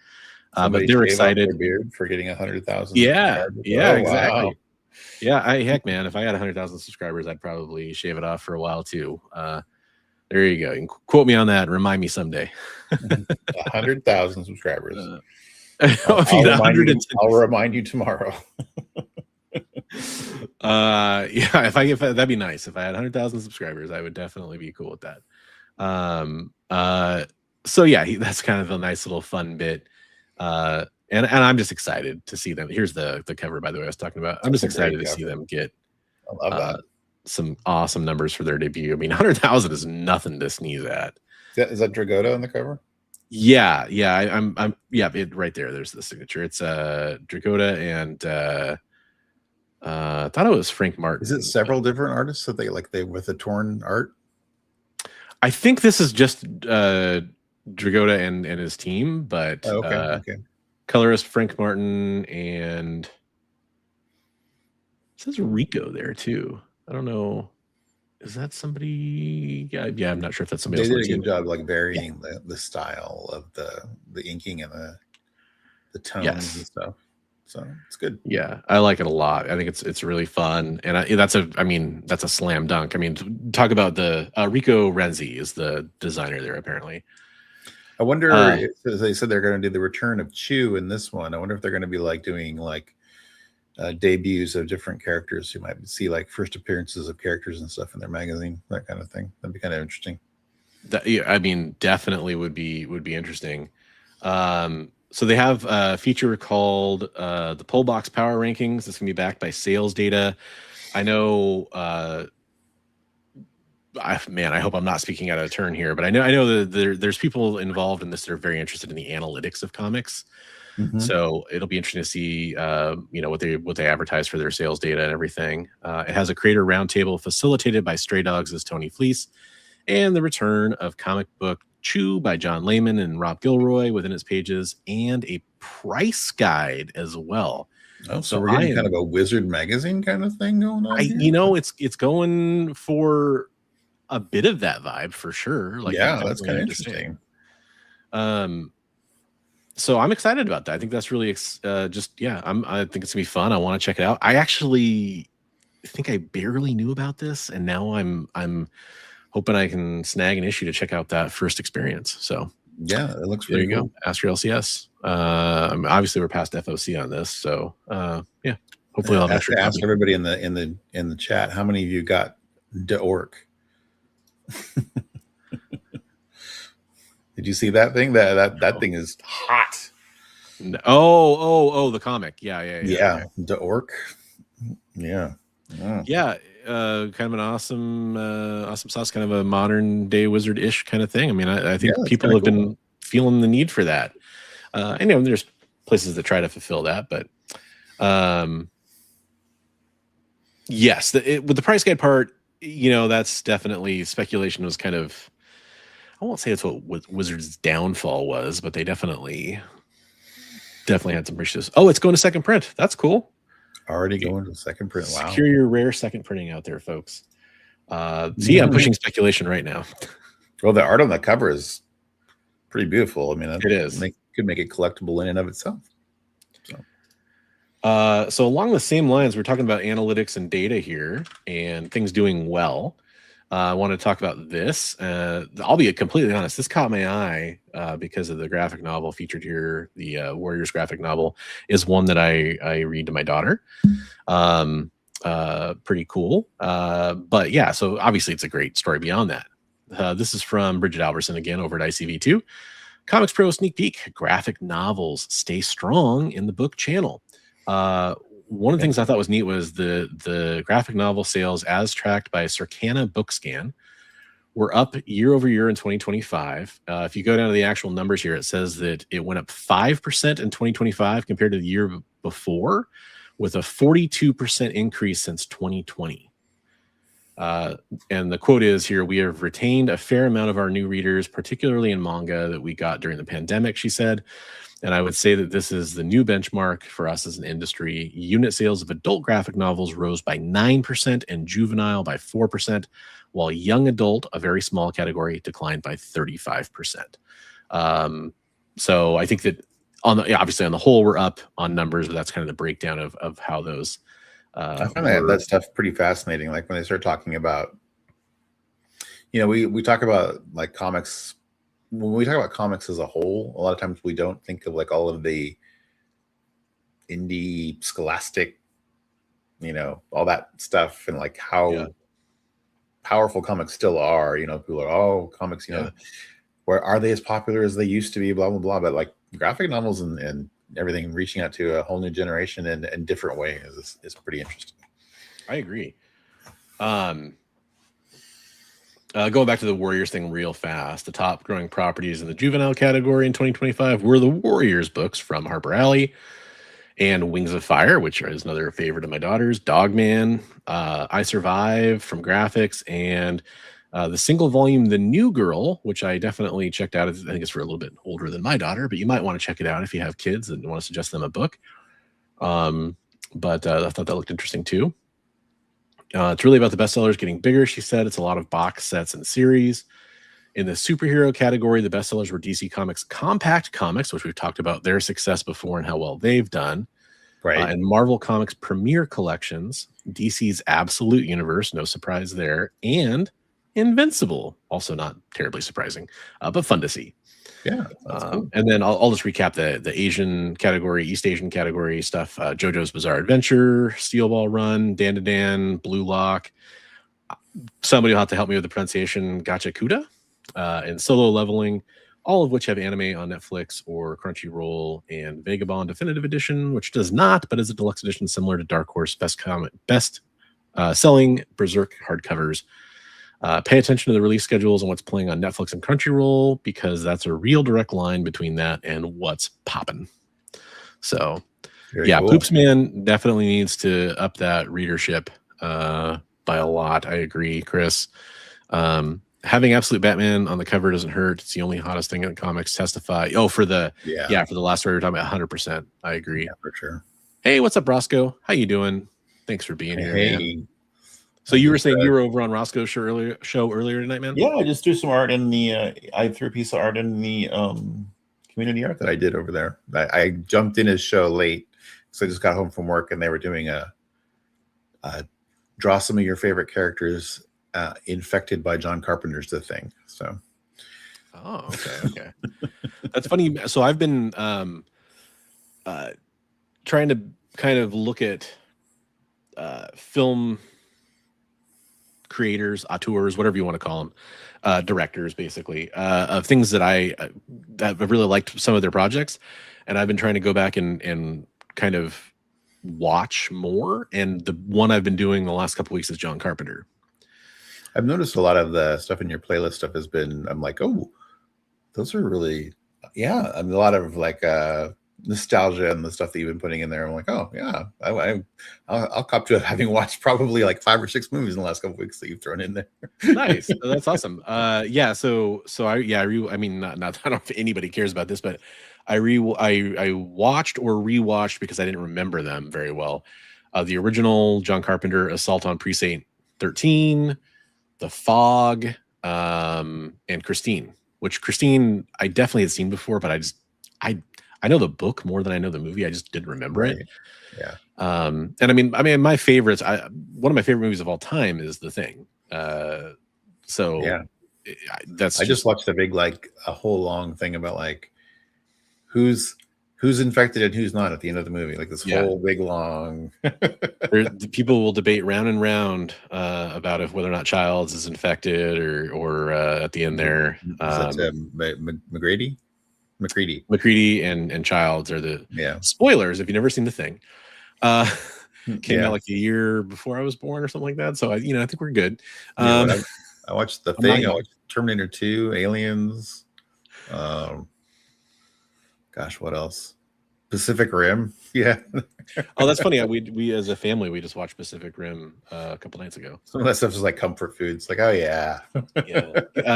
but they're excited. Beard for getting 100,000. Yeah, exactly. Wow. Yeah, heck, man, if I had 100,000 subscribers, I'd probably shave it off for a while too. There you go. You can quote me on that and remind me someday. 100,000 subscribers. I'll remind you tomorrow. If that'd be nice. If I had 100,000 subscribers, I would definitely be cool with that. So yeah, that's kind of a nice little fun bit. And I'm just excited to see them. Here's the cover, by the way, I was talking about. I'm just excited to see them get some awesome numbers for their debut. I mean, 100,000 is nothing to sneeze at. Is that Dragotta on the cover? Yeah. I'm right there. There's the signature. It's Dragotta and I thought it was Frank Martin. Is it several different artists that they with the torn art? I think this is just Dragotta and his team, but Oh, okay. colorist Frank Martin, and it says Rico there too. I don't know. Is that somebody? Yeah, I'm not sure if that's somebody They else. did a good job varying the style of the inking and the tones and stuff. So it's good. Yeah, I like it a lot. I think it's really fun, and that's a slam dunk. I mean, talk about the Rico Renzi is the designer there apparently. I wonder if they said they're going to do the return of Chew in this one. I wonder if they're going to be doing debuts of different characters. You might see first appearances of characters and stuff in their magazine, that kind of thing. That'd be kind of interesting. I mean, definitely would be interesting. So they have a feature called the Pull Box Power Rankings. This can be backed by sales data. I know. I hope I'm not speaking out of turn here, but I know that there's people involved in this that are very interested in the analytics of comics. Mm-hmm. So it'll be interesting to see, what they advertise for their sales data and everything. It has a creator roundtable facilitated by Stray Dogs' Tony Fleece, and the return of comic book Chew by John Layman and Rob Gilroy within its pages, and a price guide as well. Oh, so we're getting kind of a Wizard magazine kind of thing going on here? It's going for a bit of that vibe for sure. That's kind of interesting. So I'm excited about that. I think that's really I think it's gonna be fun. I want to check it out. I actually think I barely knew about this, and now I'm hoping I can snag an issue to check out that first experience. So yeah, it looks really cool. Go. Ask your LCS. Obviously we're past FOC on this, so hopefully I'll have ask everybody in the chat, how many of you got Orc? Did you see that thing? That thing is hot. Oh, the comic. Yeah. The Orc. Yeah. Kind of an awesome sauce, kind of a modern day Wizard-ish kind of thing. I mean, I think people have been feeling the need for that. I know there's places that try to fulfill that, but yes, with the price guide part, that's definitely speculation. Was kind of, I won't say it's what Wizards' downfall was, but they definitely had some issues. Oh, it's going to second print. That's cool. Already going to second print. Wow. Secure your rare second printing out there, folks. I'm pushing speculation right now. Well, the art on the cover is pretty beautiful. I mean, it is. Could make it collectible in and of itself. So along the same lines, we're talking about analytics and data here and things doing well. I want to talk about this. I'll be completely honest. This caught my eye because of the graphic novel featured here. The Warriors graphic novel is one that I read to my daughter. Pretty cool. But yeah, so obviously it's a great story beyond that. This is from Bridget Alberson again over at ICV2. Comics Pro sneak peek. Graphic novels stay strong in the book channel. One of the things I thought was neat was the graphic novel sales as tracked by Circana Bookscan were up year over year in 2025. If you go down to the actual numbers here, it says that it went up 5% in 2025 compared to the year before, with a 42% increase since 2020. And the quote is here, "We have retained a fair amount of our new readers, particularly in manga that we got during the pandemic," she said. And I would say that this is the new benchmark for us as an industry. Unit sales of adult graphic novels rose by 9% and juvenile by 4%, while young adult, a very small category, declined by 35%. So I think that obviously on the whole, we're up on numbers, but that's kind of the breakdown of how those. I find that stuff pretty fascinating. Like when they start talking about, we talk about like comics. When we talk about comics as a whole, a lot of times we don't think of like all of the indie scholastic, all that stuff and like how powerful comics still are. People are, comics, where are they as popular as they used to be, blah, blah, blah. But like graphic novels and everything reaching out to a whole new generation in different ways is pretty interesting. I agree. Going back to the Warriors thing real fast, the top growing properties in the juvenile category in 2025 were the Warriors books from Harper Alley and Wings of Fire, which is another favorite of my daughter's. Dogman, I Survive from Graphics, and the single volume The New Girl, which I definitely checked out. I think it's for a little bit older than my daughter, but you might want to check it out if you have kids and want to suggest them a book. But I thought that looked interesting too. It's really about the bestsellers getting bigger, she said. It's a lot of box sets and series. In the superhero category, the bestsellers were DC Comics Compact Comics, which we've talked about their success before and how well they've done. Right. And Marvel Comics Premier Collections, DC's Absolute Universe, no surprise there, and Invincible, also not terribly surprising, but fun to see. Yeah. Cool. And then I'll just recap the Asian category, East Asian category stuff. JoJo's Bizarre Adventure, Steel Ball Run, Dan to Dan, Blue Lock. Somebody will have to help me with the pronunciation. Gacha Kuda, and Solo Leveling, all of which have anime on Netflix or Crunchyroll, and Vagabond Definitive Edition, which does not, but is a deluxe edition similar to Dark Horse best selling Berserk hardcovers. Pay attention to the release schedules and what's playing on Netflix and Crunchyroll, because that's a real direct line between that and what's popping. So, Very cool. Poops Man definitely needs to up that readership by a lot. I agree, Chris. Having Absolute Batman on the cover doesn't hurt. It's the only hottest thing in the comics. Testify. Oh, for the for the last story we're talking about, 100%. I agree. Yeah, for sure. Hey, what's up, Roscoe? How you doing? Thanks for being here. Hey. Man. So you were saying you were over on Roscoe's show earlier tonight, man? Yeah, I just threw some art in the. I threw a piece of art in the community art that I did over there. I jumped in his show late, so I just got home from work, and they were doing a draw some of your favorite characters infected by John Carpenter's The Thing. So. Oh, okay. That's funny. So I've been trying to kind of look at film creators, auteurs, whatever you want to call them, directors, basically, of things that I've really liked some of their projects, and I've been trying to go back and kind of watch more. And the one I've been doing the last couple of weeks is John Carpenter. I've noticed a lot of the stuff in your playlist stuff has been. I'm like, oh, those are really, yeah. I mean, a lot of like nostalgia and the stuff that you've been putting in there. I'm like, oh yeah, I'll cop to it, having watched probably like 5 or 6 movies in the last couple of weeks that you've thrown in there. Nice, that's awesome. So I mean, not I don't know if anybody cares about this, but I watched or rewatched, because I didn't remember them very well, the original John Carpenter Assault on Precinct 13, The Fog, and Christine. Which Christine I definitely had seen before, but I know the book more than I know the movie. I just didn't remember it. Yeah. And I mean, my favorites. One of my favorite movies of all time is The Thing. So yeah, I just watched a whole long thing about like who's infected and who's not at the end of the movie. Like this whole big long. People will debate round and round about whether or not Childs is infected or at the end there. McCready and Childs are the spoilers if you've never seen The Thing. Came out like a year before I was born or something like that. So I think we're good. I watched The Thing. I watched Terminator 2, Aliens. Gosh, what else? Pacific Rim. Yeah. Oh, that's funny. We as a family, we just watched Pacific Rim a couple nights ago. Some of that stuff is like comfort food. It's like, oh yeah.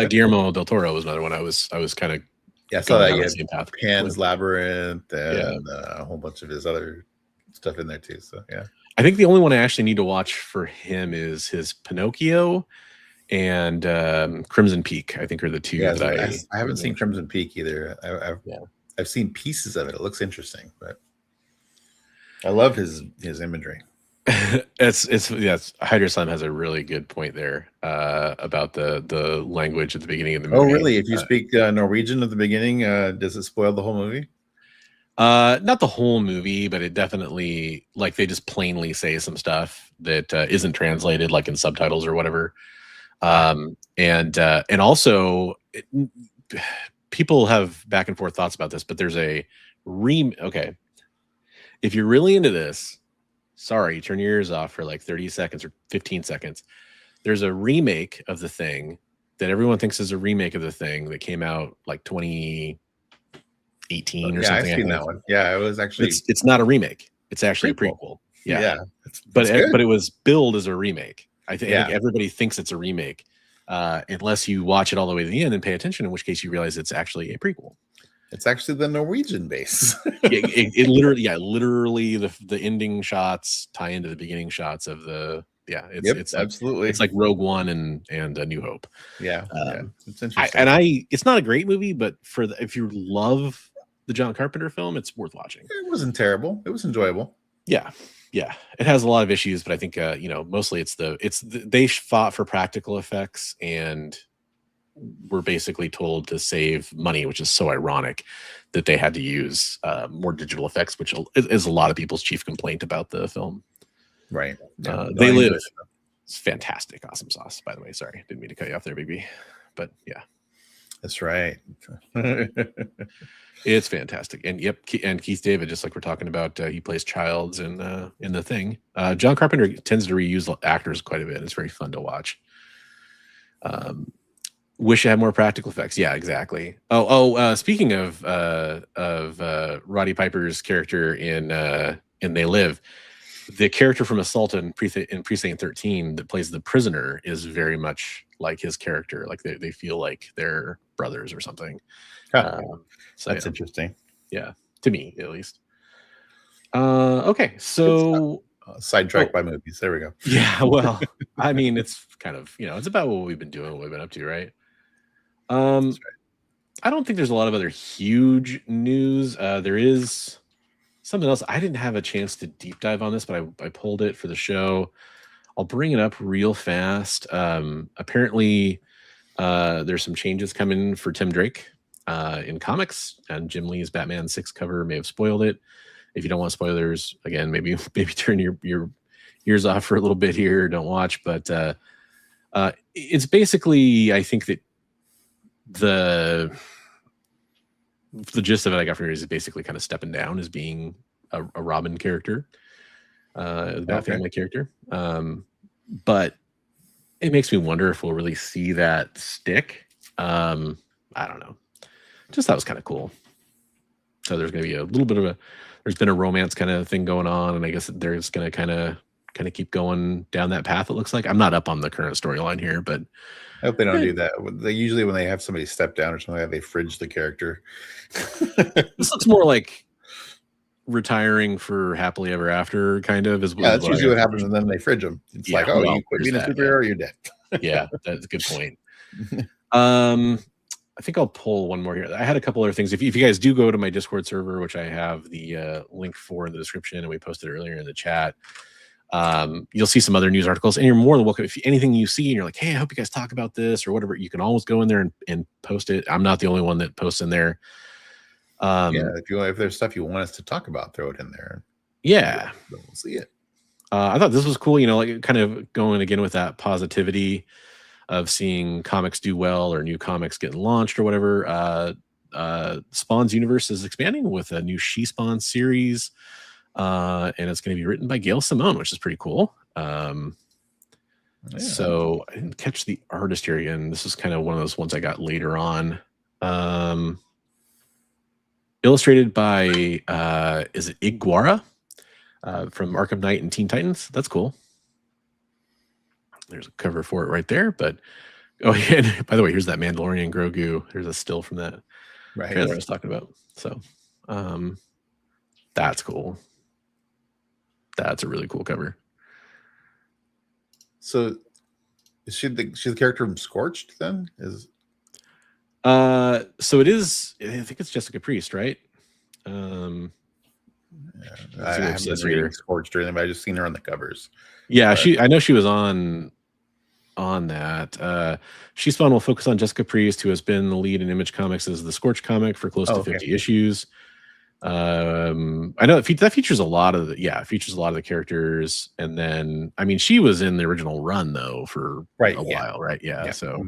Guillermo del Toro was another one. I was kind of I saw that. Yeah, Pan's Labyrinth and a whole bunch of his other stuff in there too. So yeah. I think the only one I actually need to watch for him is his Pinocchio and Crimson Peak. I think are the two that I haven't seen Crimson Peak either. I've seen pieces of it. It looks interesting, but I love his imagery. Hydra Slime has a really good point there about the language at the beginning of the movie. Oh, really? If you speak Norwegian at the beginning, does it spoil the whole movie? Not the whole movie, but it definitely, like, they just plainly say some stuff that isn't translated, like in subtitles or whatever. And also people have back and forth thoughts about this, but there's a okay. If you're really into this, sorry, turn your ears off for like 30 seconds or 15 seconds. There's a remake of The Thing that everyone thinks is a remake of The Thing that came out like 2018 or something. I've seen that one. Yeah, it was actually. It's not a remake. It's actually a Prequel. prequel. Yeah. But That's good. it was billed as a remake. I think Yeah. everybody thinks it's a remake, unless you watch it all the way to the end and pay attention, in which case you realize it's actually a prequel. It's actually the Norwegian base. It literally the ending shots tie into the beginning shots of the it's absolutely. It's like Rogue One and A New Hope. Yeah, it's interesting. It's not a great movie, but if you love the John Carpenter film, it's worth watching. It wasn't terrible. It was enjoyable. Yeah, it has a lot of issues, but I think mostly they fought for practical effects and were basically told to save money, which is so ironic that they had to use more digital effects, which is a lot of people's chief complaint about the film. Right. Yeah. They Live. It's fantastic. Awesome sauce, by the way. Sorry, didn't mean to cut you off there, baby. But yeah, that's right. It's fantastic. And and Keith David, just like we're talking about, he plays Childs in The Thing. John Carpenter tends to reuse actors quite a bit. It's very fun to watch. Wish I had more practical effects. Yeah, exactly. Speaking of Roddy Piper's character in They Live, the character from Assault in Precinct 13 that plays the prisoner is very much like his character. Like they feel like they're brothers or something. So that's interesting. Yeah, to me at least. Okay, so sidetracked by movies. There we go. Yeah, well, I mean, it's kind of it's about what we've been doing, what we've been up to, right? That's right. I don't think there's a lot of other huge news. There is something else. I didn't have a chance to deep dive on this, but I pulled it for the show. I'll bring it up real fast. Apparently, there's some changes coming for Tim Drake in comics, and Jim Lee's Batman 6 cover may have spoiled it. If you don't want spoilers, again, maybe turn your ears off for a little bit here. Don't watch, but it's basically, I think that the gist of it I got from here is basically kind of stepping down as being a Robin character, the Bat Family character. But it makes me wonder if we'll really see that stick. I don't know. Just thought it was kind of cool. So there's going to be a little bit of there's been a romance kind of thing going on, and I guess they're just going to kind of keep going down that path. It looks like. I'm not up on the current storyline here, but I hope they don't do that. They usually, when they have somebody step down or something like that, they fridge the character. This looks more like retiring for happily ever after, kind of. That's usually what happens, and then they fridge them. It's like, you quit being a superhero, you're dead. Yeah, that's a good point. I think I'll pull one more here. I had a couple other things. If you guys do go to my Discord server, which I have the link for in the description, and we posted earlier in the chat, you'll see some other news articles, and you're more than welcome. If anything you see and you're like, hey, I hope you guys talk about this or whatever, you can always go in there and post it. I'm not the only one that posts in there. If there's stuff you want us to talk about, throw it in there. Yeah, we'll see it. I thought this was cool. Like kind of going again with that positivity of seeing comics do well or new comics getting launched or whatever. Spawn's universe is expanding with a new She-Spawn series, and it's going to be written by Gail Simone, which is pretty cool. So I didn't catch the artist here again. This is kind of one of those ones I got later on. Illustrated by is it Iguara from Arkham Knight and Teen Titans? That's cool. There's a cover for it right there. But and by the way, here's that Mandalorian Grogu. There's a still from that trailer I was talking about. So that's cool. That's a really cool cover. So is she's the character from Scorched then? So it is, I think it's Jessica Priest, right? I haven't been reading Scorched or anything, but I just seen her on the covers. Yeah, I know she was on that. She-Spawn will focus on Jessica Priest, who has been the lead in Image Comics as the Scorched comic for close to 50 issues. I know that features a lot of the characters, and then she was in the original run though for a while, right? Yeah. So,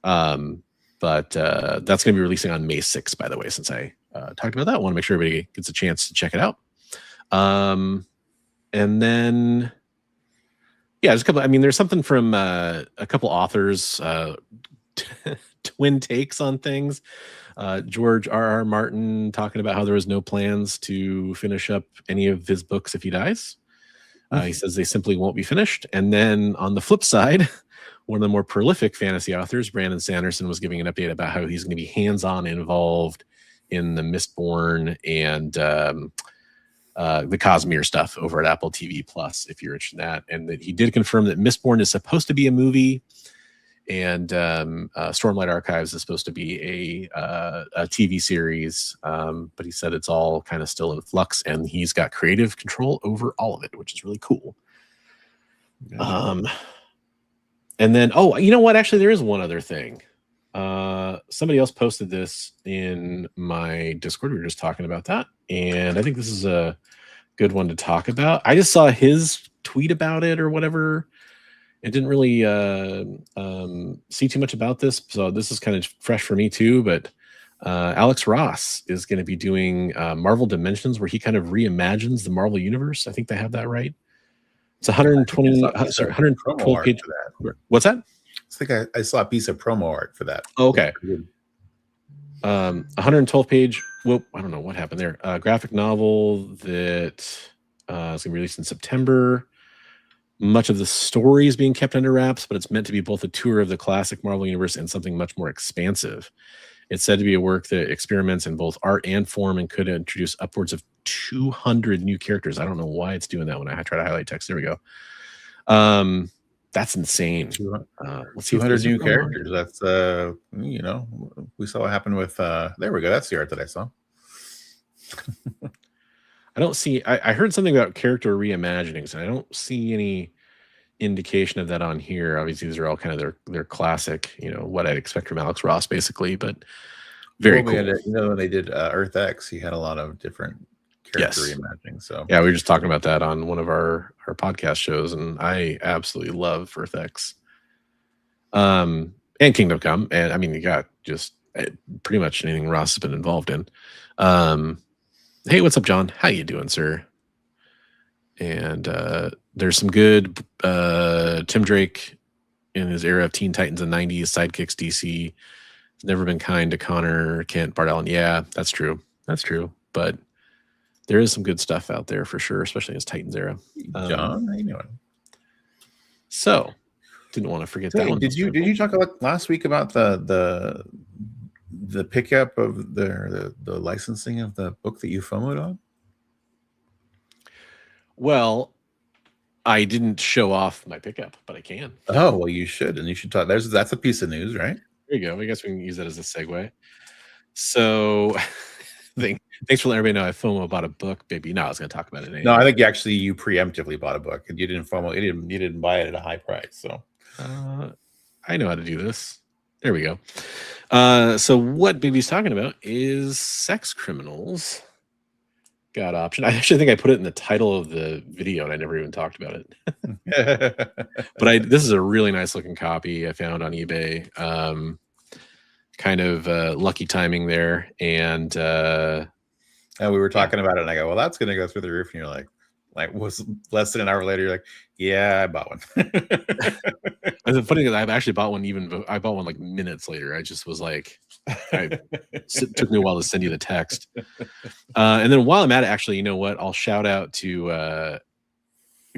but that's going to be releasing on May 6th, by the way. Since I talked about that, I want to make sure everybody gets a chance to check it out. And then, there's a couple. There's something from a couple authors. twin takes on things. George R.R. Martin talking about how there was no plans to finish up any of his books if he dies. He says they simply won't be finished. And then on the flip side, one of the more prolific fantasy authors, Brandon Sanderson, was giving an update about how he's going to be hands-on involved in the Mistborn and the Cosmere stuff over at Apple TV Plus, if you're interested in that. And that he did confirm that Mistborn is supposed to be a movie, and Stormlight Archives is supposed to be a TV series. But he said it's all kind of still in flux, and he's got creative control over all of it, which is really cool. And then, oh, you know what? Actually, there is one other thing. Somebody else posted this in my Discord. We were just talking about that, and I think this is a good one to talk about. I just saw his tweet about it or whatever. It didn't really see too much about this, so this is kind of fresh for me too. But Alex Ross is going to be doing Marvel Dimensions, where he kind of reimagines the Marvel universe. I think they have that right. It's 120 page. What's that? I think I saw a piece of promo art for that. Oh, okay. 112 page. Well, I don't know what happened there. Graphic novel that is going to be released in September. Much of the story is being kept under wraps, but it's meant to be both a tour of the classic Marvel universe and something much more expansive. It's said to be a work that experiments in both art and form and could introduce upwards of 200 new characters. I don't know why it's doing that when I try to highlight text. There we go. That's insane. 200 new characters. That's you know, we saw what happened with there we go. That's the art that I saw. I don't see. I heard something about character reimaginings, and I don't see any indication of that on here. Obviously, these are all kind of their classic, you know, what I'd expect from Alex Ross, basically. But very cool. You know, when they did Earth X, he had a lot of different character reimagining. So yeah, we were just talking about that on one of our podcast shows, and I absolutely love Earth X, and Kingdom Come, and I mean, you got just pretty much anything Ross has been involved in. Hey, what's up, John? How you doing, sir? And there's some good Tim Drake in his era of Teen Titans and 90s sidekicks. DC has never been kind to Connor, Kent, Bart Allen. Yeah, that's true. That's true. But there is some good stuff out there for sure, especially in his Titans era. John, how you doing? So, didn't want to forget that one. Did you talk about last week about the pickup of the licensing of the book that you FOMO'd on? Well, I didn't show off my pickup, but I can. Oh, well, you should, and you should talk. That's a piece of news, right? There you go. I guess we can use that as a segue. So, thanks for letting everybody know I FOMO bought a book, baby. No, I was going to talk about it anyway. No, I think you preemptively bought a book, and you didn't FOMO. You didn't buy it at a high price. So, I know how to do this. There we go. So what baby's talking about is Sex Criminals got option. I actually think I put it in the title of the video and I never even talked about it. But this is a really nice looking copy I found on eBay. Kind of lucky timing there. And we were talking about it and I go, well, that's going to go through the roof. And you're like was less than an hour later, you're like, yeah, I bought one. And the funny thing is, I've actually bought one. I bought one like minutes later. I just was like, it took me a while to send you the text. And then while I'm at it, actually, you know what? I'll shout out to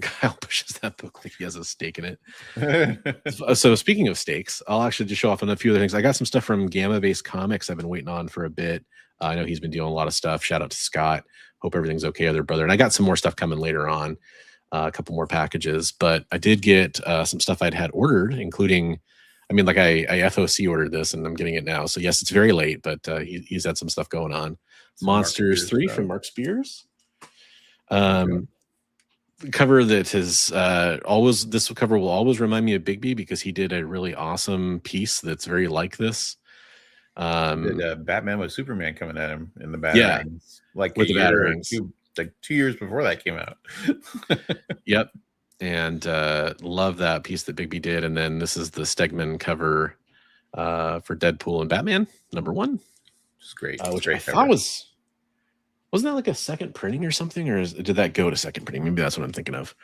Kyle pushes that book like he has a stake in it. So speaking of stakes, I'll actually just show off on a few other things. I got some stuff from Gamma Based Comics I've been waiting on for a bit. I know he's been doing a lot of stuff. Shout out to Scott. Hope everything's okay, other brother. And I got some more stuff coming later on, a couple more packages. But I did get some stuff I'd had ordered, including, I mean, like I FOC ordered this and I'm getting it now. So yes, it's very late, but he's had some stuff going on. Monsters 3 from Mark Spears. Cover that has this cover will always remind me of Bigby because he did a really awesome piece that's very like this. Batman with Superman coming at him in the Batarangs, like with the Batarangs, like 2 years before that came out. Yep, and love that piece that Bigby did. And then this is the Stegman cover for Deadpool and Batman #1, which is great. Which I thought wasn't that like a second printing or something, or did that go to second printing? Maybe that's what I'm thinking of.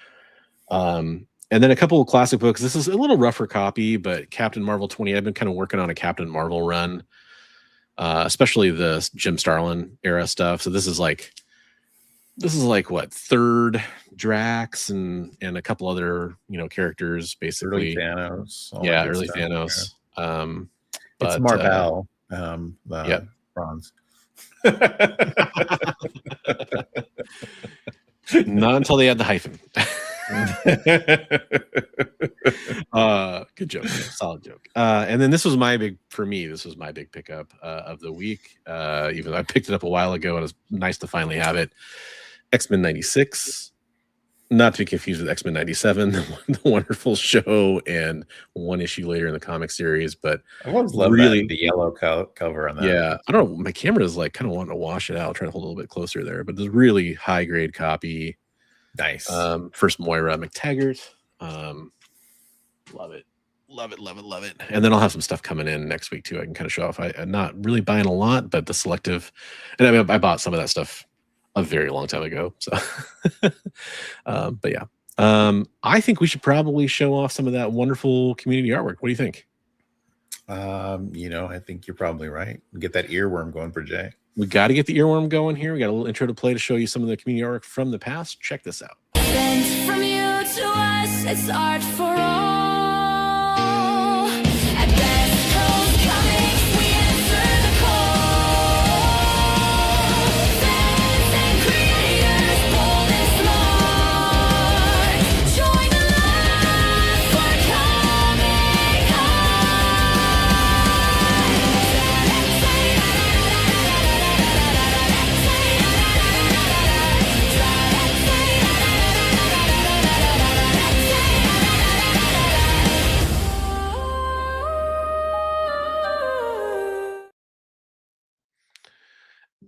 And And then a couple of classic books. This is a little rougher copy, but Captain Marvel 20. I've been kind of working on a Captain Marvel run, especially the Jim Starlin era stuff. So this is like what, third Drax and a couple other characters basically. Early Thanos. Early stuff. Thanos. Yeah. But, it's Marvel. Bronze. Not until they had the hyphen. Good joke. Solid joke. And then this was my big pickup of the week. Even though I picked it up a while ago, and it's nice to finally have it. X-Men 96. Not to be confused with X-Men 97, the wonderful show, and one issue later in the comic series. But I always love the yellow cover on that. Yeah, I don't know. My camera is like kind of wanting to wash it out. I'll try to hold it a little bit closer there. But this really high grade copy. Nice. First Moira McTaggart. Love it. And then I'll have some stuff coming in next week too. I can kind of show off. I'm not really buying a lot, but the selective, and I mean, I bought some of that stuff a very long time ago. So, but yeah, I think we should probably show off some of that wonderful community artwork. What do you think? I think you're probably right. Get that earworm going for Jay. We got to get the earworm going here. We got a little intro to play to show you some of the community artwork from the past. Check this out. Sent from you to us, it's art for all. At Best Coast Comics, we answer the call. Fans and creators, bold and smart. Join the line for Comic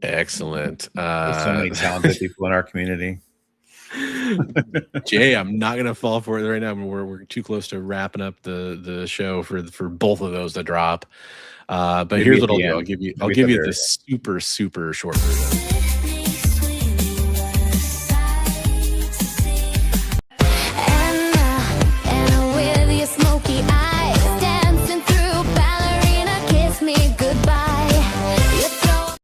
Excellent. There's so many talented people in our community. Jay, I'm not gonna fall for it right now. We're too close to wrapping up the show for both of those to drop. But Maybe here's at what the I'll end. give you. Maybe I'll at give the you very the super short version. and with your smoky eyes, dancing through ballerina, kiss me goodbye. You throw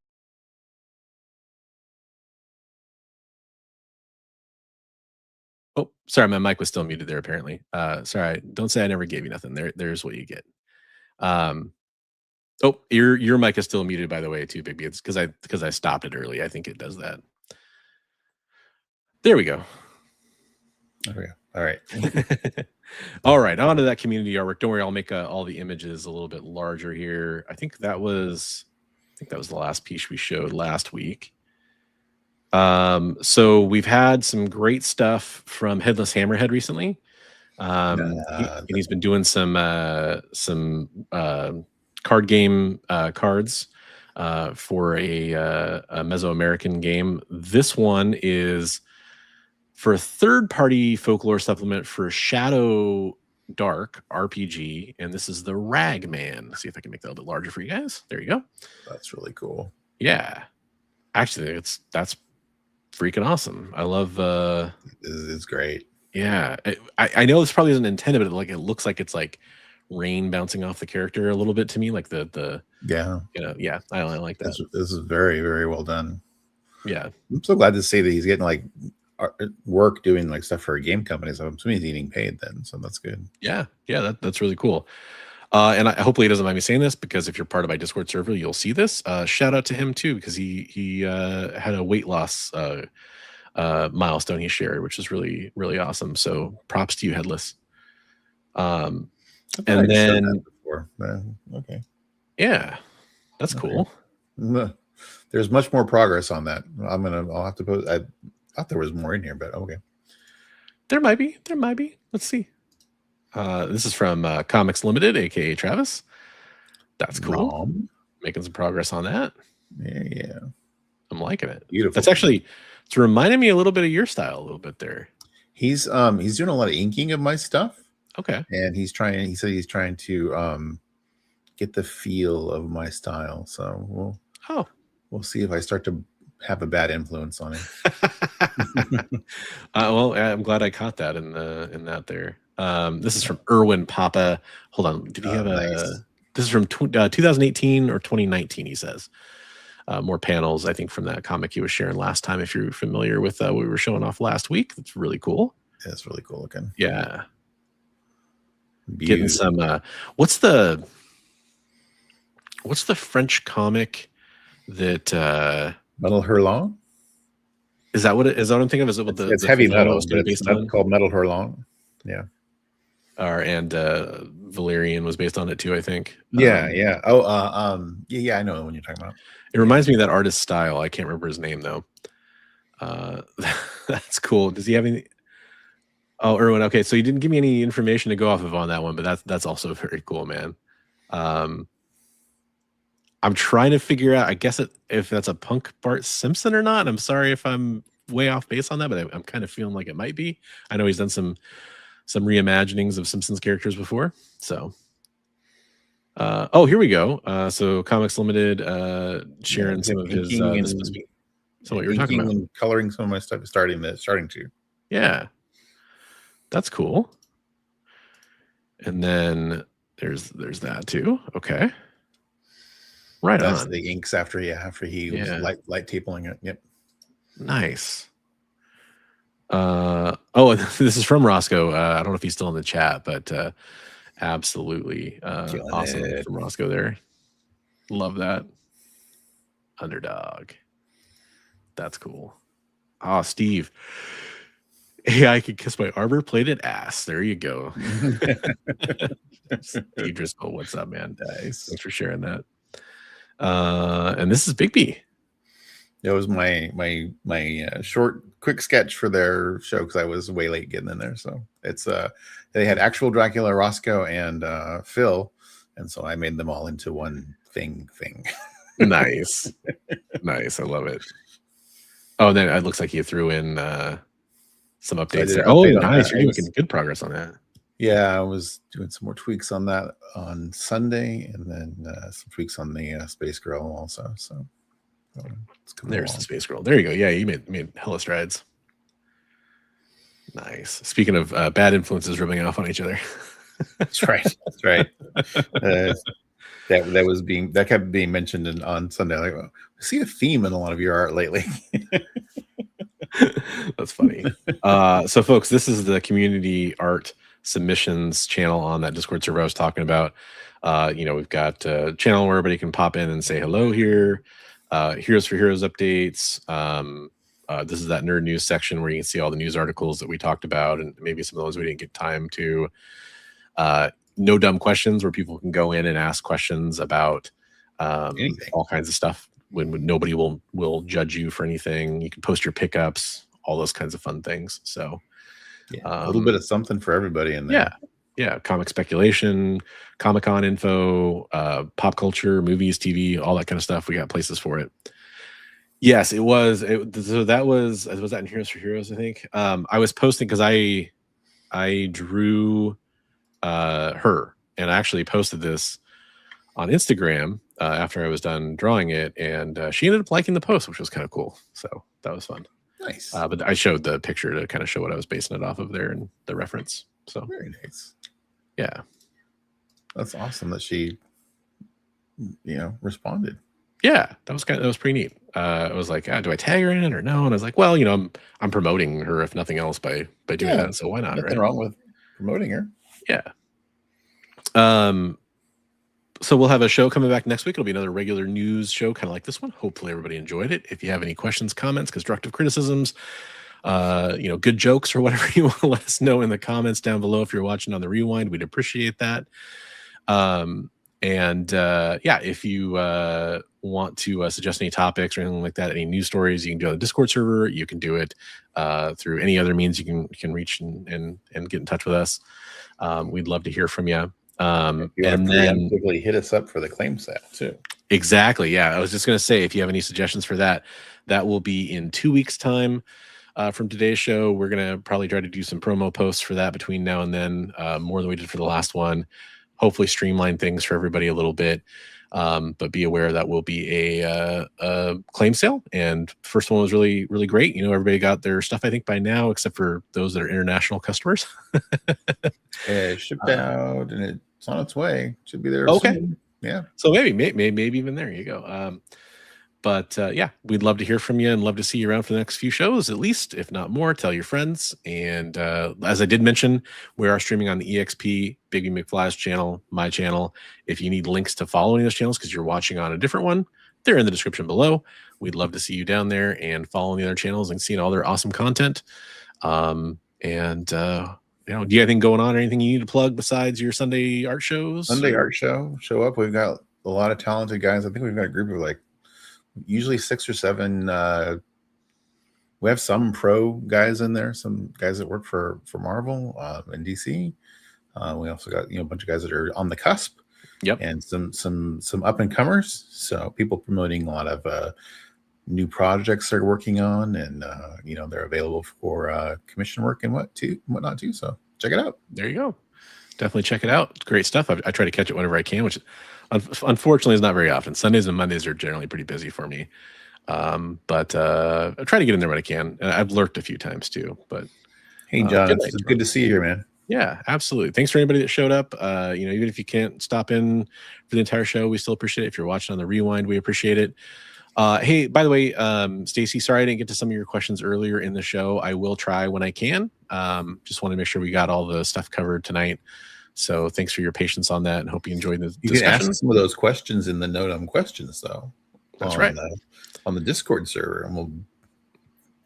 Oh, sorry, my mic was still muted there. Apparently, sorry. Don't say I never gave you nothing. There's what you get. Oh, your mic is still muted, by the way, too, baby. It's because I stopped it early. I think it does that. There we go. Okay. All right. All right, on to that community artwork. Don't worry, I'll make all the images a little bit larger here. I think that was the last piece we showed last week. So we've had some great stuff from Headless Hammerhead recently. He's been doing some card game cards for a Mesoamerican game. This one is for a third-party folklore supplement for Shadow Dark RPG, and this is the Ragman. Let's see if I can make that a little bit larger for you guys. There you go. That's really cool. Yeah, actually, that's freaking awesome. I love. It's great. Yeah, I know this probably isn't intended, but it looks like it's like rain bouncing off the character a little bit to me, like the Yeah. I like that. This is very, very well done. Yeah, I'm so glad to see that he's getting like work doing like stuff for a game company. So I'm assuming he's getting paid then. So that's good. yeah, that's really cool. And hopefully he doesn't mind me saying this, because if you're part of my Discord server, you'll see this. Shout out to him too, because he had a weight loss milestone he shared, which is really, really awesome. So props to you, Headless. And then okay, yeah, that's cool. There's much more progress on that. I'll have to put. I thought there was more in here, but okay. There might be. Let's see. This is from Comics Limited, aka Travis. That's cool. Making some progress on that. Yeah. I'm liking it. Beautiful. That's actually, it's reminding me a little bit of your style a little bit there. He's doing a lot of inking of my stuff. Okay. And he said he's trying to get the feel of my style. So we'll see if I start to have a bad influence on him. Well, I'm glad I caught that in that there. This is from Erwin Papa. Hold on. Did he have nice. This is from 2018 or 2019, he says. More panels, I think, from that comic he was sharing last time. If you're familiar with what we were showing off last week, that's really cool. Yeah, it's really cool looking. Yeah. Getting some, what's the French comic that, Metal Hurlong? is that what I'm thinking of? Is it what It's heavy metal, was but based it's on? called Metal Hurlong. Yeah. And Valerian was based on it too, I think. Yeah. Oh, yeah. I know the one you're talking about. It reminds me of that artist's style. I can't remember his name though. That's cool. Does he have any? Oh, Erwin. Okay, so you didn't give me any information to go off of on that one, but that's also very cool, man. I'm trying to figure out, I guess, if that's a punk Bart Simpson or not. I'm sorry if I'm way off base on that, but I'm kind of feeling like it might be. I know he's done some reimaginings of Simpsons characters before. So, oh, here we go. So Comics Limited sharing some of his. This must be some what you were talking about. And coloring some of my stuff, starting to. Yeah, that's cool. And then there's that too. Okay. Right. That's on. The inks after he was light taping it. Yep. Nice. Oh, this is from Roscoe. I don't know if he's still in the chat, but absolutely awesome from Roscoe there. Love that. Underdog. That's cool. Ah, Steve. Yeah, I could kiss my arbor-plated ass. There you go. Steve Driscoll, what's up, man? Nice. Thanks for sharing that. And this is Bigby. It was my short, quick sketch for their show because I was way late getting in there. So it's they had actual Dracula, Roscoe, and Phil, and so I made them all into one thing. Nice, nice. I love it. Oh, and then it looks like you threw in some updates there. Oh, nice. You're making good progress on that. Yeah, I was doing some more tweaks on that on Sunday, and then some tweaks on the Space Girl also. So there's the Space Girl. There you go. Yeah, you made hella strides. Nice. Speaking of bad influences rubbing off on each other. That's right. That's right. That kept being mentioned on Sunday. Like, I see a theme in a lot of your art lately. That's funny. So folks, this is the community art submissions channel on that Discord server I was talking about. We've got a channel where everybody can pop in and say hello here. Heroes for Heroes updates. This is that nerd news section where you can see all the news articles that we talked about, and maybe some of those we didn't get time to. No dumb questions, where people can go in and ask questions about all kinds of stuff. When nobody will judge you for anything. You can post your pickups, all those kinds of fun things. So a little bit of something for everybody in there. Yeah. Comic speculation, Comic-Con info, pop culture, movies, TV, all that kind of stuff. We got places for it. Yes, it was. So that was that in Heroes for Heroes, I think. I was posting because I drew her, and I actually posted this on Instagram after I was done drawing it, and she ended up liking the post, which was kind of cool. So that was fun. Nice. But I showed the picture to kind of show what I was basing it off of there and the reference. So very nice. Yeah, that's awesome that she, responded. Yeah, that was pretty neat. I was like, do I tag her in it or no? And I was like, well, I'm promoting her if nothing else by doing that. So why not? Nothing wrong with promoting her. Yeah. So we'll have a show coming back next week. It'll be another regular news show, kind of like this one. Hopefully everybody enjoyed it. If you have any questions, comments, constructive criticisms, good jokes or whatever, you want to let us know in the comments down below. If you're watching on the rewind, we'd appreciate that. If you want to suggest any topics or anything like that, any news stories, you can do it on the Discord server. You can do it through any other means you can reach and get in touch with us. We'd love to hear from you. And then hit us up for the claim set too. Exactly. Yeah. I was just going to say, if you have any suggestions for that will be in 2 weeks time from today's show. We're going to probably try to do some promo posts for that between now and then, more than we did for the last one. Hopefully streamline things for everybody a little bit. But be aware that will be a claim sale. And first one was really, really great. You know, everybody got their stuff, I think, by now, except for those that are international customers. Yeah, it shipped out and it's on its way. Should be there Okay. soon. Yeah. So maybe even there you go. But yeah, we'd love to hear from you and love to see you around for the next few shows, at least, if not more. Tell your friends. And as I did mention, we are streaming on the EXP, Bigby McFly's channel, my channel. If you need links to follow any of those channels because you're watching on a different one, they're in the description below. We'd love to see you down there and following the other channels and seeing all their awesome content. You know, do you have anything going on or anything you need to plug besides your Sunday art shows? Sunday art show. Show up. We've got a lot of talented guys. I think we've got a group of like usually 6 or 7. We have some pro guys in there, some guys that work for Marvel and DC. We also got, you know, a bunch of guys that are on the cusp. Yep. And some up and comers. So people promoting a lot of new projects they're working on, and you know, they're available for commission work and whatnot too. So check it out. There you go. Definitely check it out. It's great stuff. I try to catch it whenever I can, which unfortunately is not very often. Sundays and Mondays are generally pretty busy for me. But I try to get in there when I can. And I've lurked a few times too. But hey, John, it's good to see you here, man. Yeah, absolutely. Thanks for anybody that showed up. You know, even if you can't stop in for the entire show, we still appreciate it. If you're watching on the rewind, we appreciate it. Hey, by the way, Stacy, sorry I didn't get to some of your questions earlier in the show. I will try when I can. Just want to make sure we got all the stuff covered tonight. So thanks for your patience on that, and hope you enjoyed the discussion. You can ask some of those questions in the note on questions, though. That's right. On the Discord server, and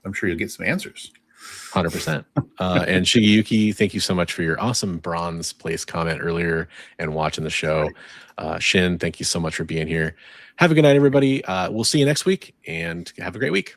I'm sure you'll get some answers. 100%. And Shigeyuki, thank you so much for your awesome bronze place comment earlier and watching the show. Shin, thank you so much for being here. Have a good night, everybody. We'll see you next week, and have a great week.